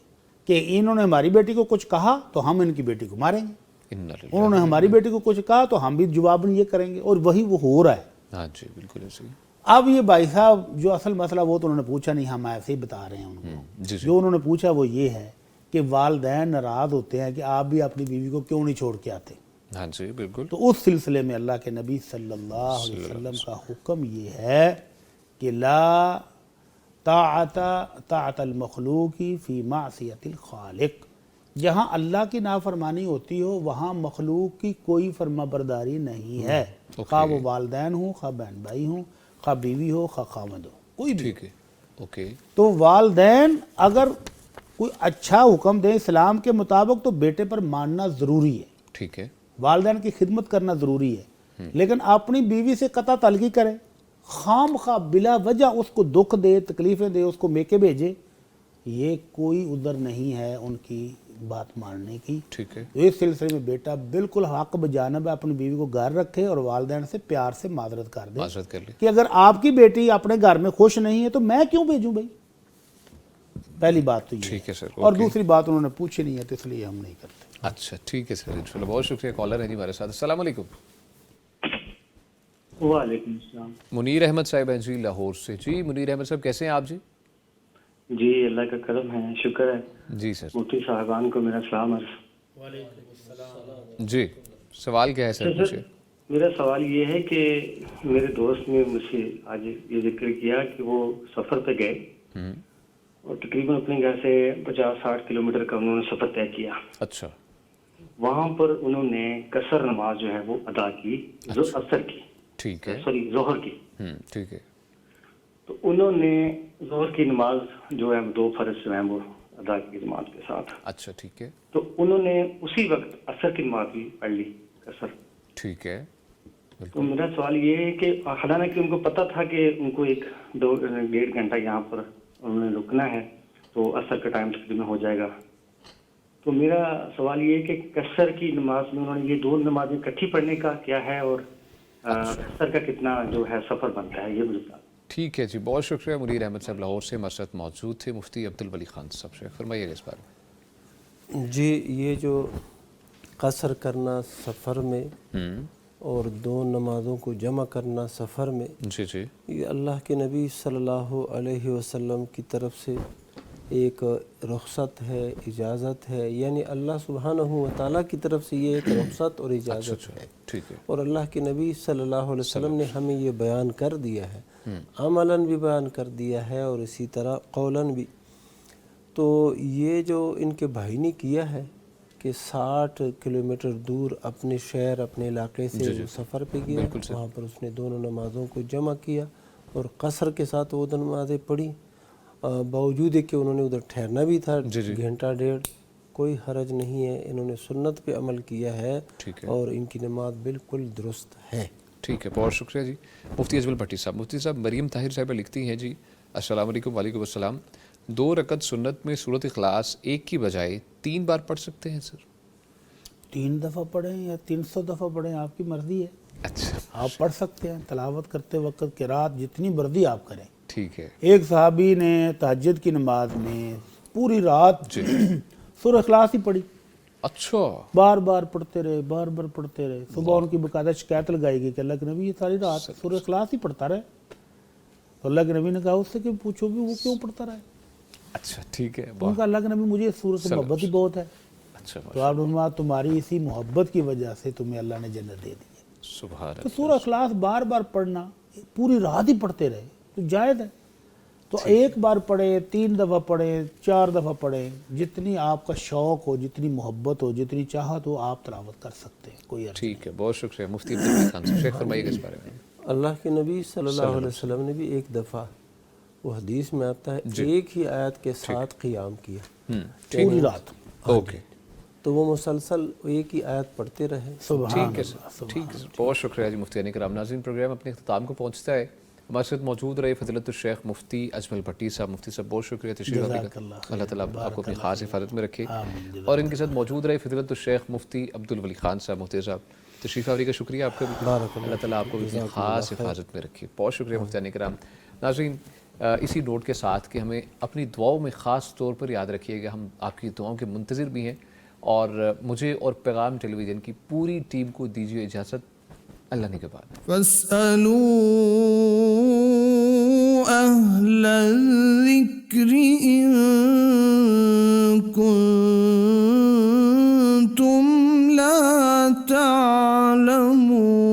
کہ انہوں نے ہماری بیٹی کو کچھ کہا تو ہم ان کی بیٹی کو ماریں گے، انہوں نے ہماری بیٹی کو کچھ کہا تو ہم بھی جواباً یہ کریں گے، اور وہی وہ ہو رہا ہے. ہاں جی بالکل ایسے ہی. اب یہ بھائی صاحب جو اصل مسئلہ وہ تو انہوں نے پوچھا نہیں، ہم ایسے ہی بتا رہے ہیں ان کو. جو انہوں نے پوچھا وہ یہ ہے کہ والدین ناراض ہوتے ہیں کہ آپ بھی اپنی بیوی کو کیوں نہیں چھوڑ کے آتے. ہاں جی بالکل. تو اس سلسلے میں اللہ کے نبی صلی اللہ علیہ وسلم کا حکم یہ ہے کہ لا طاعت المخلوق فی معصیت الخالق. جہاں اللہ کی نافرمانی ہوتی ہو وہاں مخلوق کی کوئی فرما برداری نہیں ہے، خواہ وہ والدین ہوں، خواہ بہن بھائی ہوں، خواہ بیوی ہو، خواہ خاوند ہو، کوئی بھی. ٹھیک ہے. اوکے. تو والدین اگر کوئی اچھا حکم دیں اسلام کے مطابق تو بیٹے پر ماننا ضروری ہے. ٹھیک ہے. والدین کی خدمت کرنا ضروری ہے، لیکن اپنی بیوی سے قطع تعلقی کرے، خام خواہ بلا وجہ اس کو دکھ دے، تکلیفیں دے، اس کو میکے بھیجے، یہ کوئی عذر نہیں ہے ان کی بات ماننے کی. ٹھیک ہے. اس سلسلے میں بیٹا بالکل حق بجانب ہے، اپنی بیوی کو گھر رکھے اور والدین سے پیار سے معذرت کر دے معذرت کر لے کہ اگر آپ کی بیٹی اپنے گھر میں خوش نہیں ہے تو میں کیوں بھیجوں بھائی. پہلی بات تو یہ ٹھیک ہے سر. اور دوسری بات انہوں نے پوچھی نہیں ہے تو اس لیے ہم نہیں کرتے. اچھا ٹھیک ہے سر، انشاءاللہ بہت شکریہ. کالر ہے جی ہمارے ساتھ. السلام علیکم. وعلیکم السلام. منیر احمد صاحب ہیں جی لاہور سے. جی منیر احمد صاحب کیسے ہیں آپ جی؟ جی اللہ کا کرم ہے، شکر ہے. جی سر. مفتی صاحبان کو میرا سلام عرض. جی سوال کیا ہے سر پوچھیے. میرا سوال یہ ہے کہ میرے دوست نے مجھ سے آج یہ ذکر کیا کہ وہ سفر پہ گئے اور تقریباً اپنے گھر سے 50-60 کلومیٹر کا انہوں نے سفر طے کیا. اچھا. وہاں پر انہوں نے قصر نماز جو ہے وہ ادا کی، اثر کی، ٹھیک ہے. سوری ظہر کی. ٹھیک ہے. تو انہوں نے ظہر کی نماز جو ہے 2 فرض جو ہیں وہ ادا کی جماعت کے ساتھ. اچھا ٹھیک ہے. تو انہوں نے اسی وقت عصر کی نماز بھی پڑھ لی قصر. ٹھیک ہے. تو میرا سوال یہ ہے کہ حالانکہ ان کو پتہ تھا کہ ان کو 1-1.5 گھنٹہ یہاں پر انہوں نے رکنا ہے تو عصر کا ٹائم تقریباً ہو جائے گا. تو میرا سوال یہ ہے کہ قصر کی نماز میں انہوں نے یہ 2 نمازیں اکٹھی پڑھنے کا کیا ہے اور عصر کا کتنا جو ہے سفر بنتا ہے، یہ مجھے بتا. ٹھیک ہے جی بہت شکریہ. منیر احمد صاحب لاہور سے ہمارے ساتھ موجود تھے. مفتی عبدالولی خان صاحب سے فرمائیے گا اس بارے میں. جی یہ جو قصر کرنا سفر میں اور 2 نمازوں کو جمع کرنا سفر میں، جی جی یہ اللہ کے نبی صلی اللہ علیہ وسلم کی طرف سے ایک رخصت ہے، اجازت ہے. یعنی اللہ سبحانہ و تعالیٰ کی طرف سے یہ ایک رخصت اور اجازت ہے. ٹھیک ہے. اور اللہ کے نبی صلی اللہ علیہ وسلم نے ہمیں یہ بیان کر دیا ہے، عملاً بھی بیان کر دیا ہے اور اسی طرح قولاً بھی. تو یہ جو ان کے بھائی نے کیا ہے کہ 60 کلومیٹر دور اپنے شہر اپنے علاقے سے سفر پہ گیا، وہاں پر اس نے دونوں نمازوں کو جمع کیا اور قصر کے ساتھ وہ نمازیں پڑھی. باوجود کہ انہوں نے ادھر ٹھہرنا بھی تھا 1.5 گھنٹہ، کوئی حرج نہیں ہے. انہوں نے سنت پہ عمل کیا ہے اور ان کی نماز بالکل درست ہے. ٹھیک ہے بہت شکریہ جی. مفتی اجمل بھٹی صاحب. مفتی صاحب مریم طاہر صاحبہ لکھتی ہیں جی السلام علیکم. وعلیکم السلام. 2 رکعت سنت میں سورۃ اخلاص 1 کی بجائے 3 بار پڑھ سکتے ہیں سر؟ 3 دفعہ پڑھیں یا 300 دفعہ پڑھیں آپ کی مرضی ہے. اچھا آپ پڑھ سکتے ہیں تلاوت کرتے وقت قرات جتنی مرضی آپ کریں. ٹھیک ہے. ایک صحابی نے تہجد کی نماز میں پوری رات سورہ اخلاص ہی پڑھی. اچھا. بار بار پڑھتے رہے، بار بار پڑھتے رہے. صبح ان کی باقاعدہ شکایت لگائی گئی کہ اللہ کے نبی یہ ساری رات سورہ اخلاص ہی پڑھتا رہے. تو اللہ کے نبی نے کہا اس سے کہ پوچھو بھی وہ کیوں پڑھتا رہے. اچھا ٹھیک ہے. تو ان کا اللہ کے نبی مجھے اس سورت سے محبت ہی بہت ہے. اچھا. تو آپ نے تمہاری اسی محبت کی وجہ سے تمہیں اللہ نے جنت دے دی ہے. سبحان تو اللہ. سورہ اخلاص بار بار پڑھنا، پوری رات ہی پڑھتے رہے تو جائز ہے. تو 1 بار پڑھے، 3 دفعہ پڑھے، 4 دفعہ پڑھے، جتنی آپ کا شوق ہو، جتنی محبت ہو، جتنی چاہت ہو آپ تلاوت کر سکتے ہیں. کوئی عرض ٹھیک ہے بہت شکریہ. مفتی عبدالولی خان صاحب شیخ فرمائیے گا اس بارے میں. اللہ کے نبی صلی اللہ علیہ وسلم نے بھی ایک دفعہ، وہ حدیث میں آتا ہے، ایک ہی آیت کے ساتھ قیام کیا پوری رات. اوکے. تو وہ مسلسل ایک ہی آیت پڑھتے رہے. ٹھیک ہے سر. ٹھیک ہے سر. بہت شکریہ جی مفتی کرام. ناظرین پروگرام اپنے اختتام کو پہنچتا ہے. ہمارے ساتھ موجود رہے فضیلت الشیخ مفتی اجمل بھٹی صاحب. مفتی صاحب بہت شکریہ تشریف لانے کا. اللہ تعالیٰ آپ کو اپنی خاص حفاظت میں رکھے. اور ان کے ساتھ موجود رہے فضیلت الشیخ مفتی عبدالولی خان صاحب. مفتی صاحب تشریف آوری کا شکریہ آپ کا بھی. اللہ تعالیٰ آپ کو اپنی خاص حفاظت میں رکھے. بہت شکریہ مفتی کرام. ناظرین اسی نوٹ کے ساتھ کہ ہمیں اپنی دعاؤں میں خاص طور پر یاد رکھیے گا، ہم آپ کی دعاؤں کے منتظر بھی ہیں. اور مجھے اور پیغام ٹیلی ویژن کی پوری ٹیم کو دیجیے اجازت. اللہ نے کے بعد فاسألوا اہل الذکر ان کنتم لا تعلمون.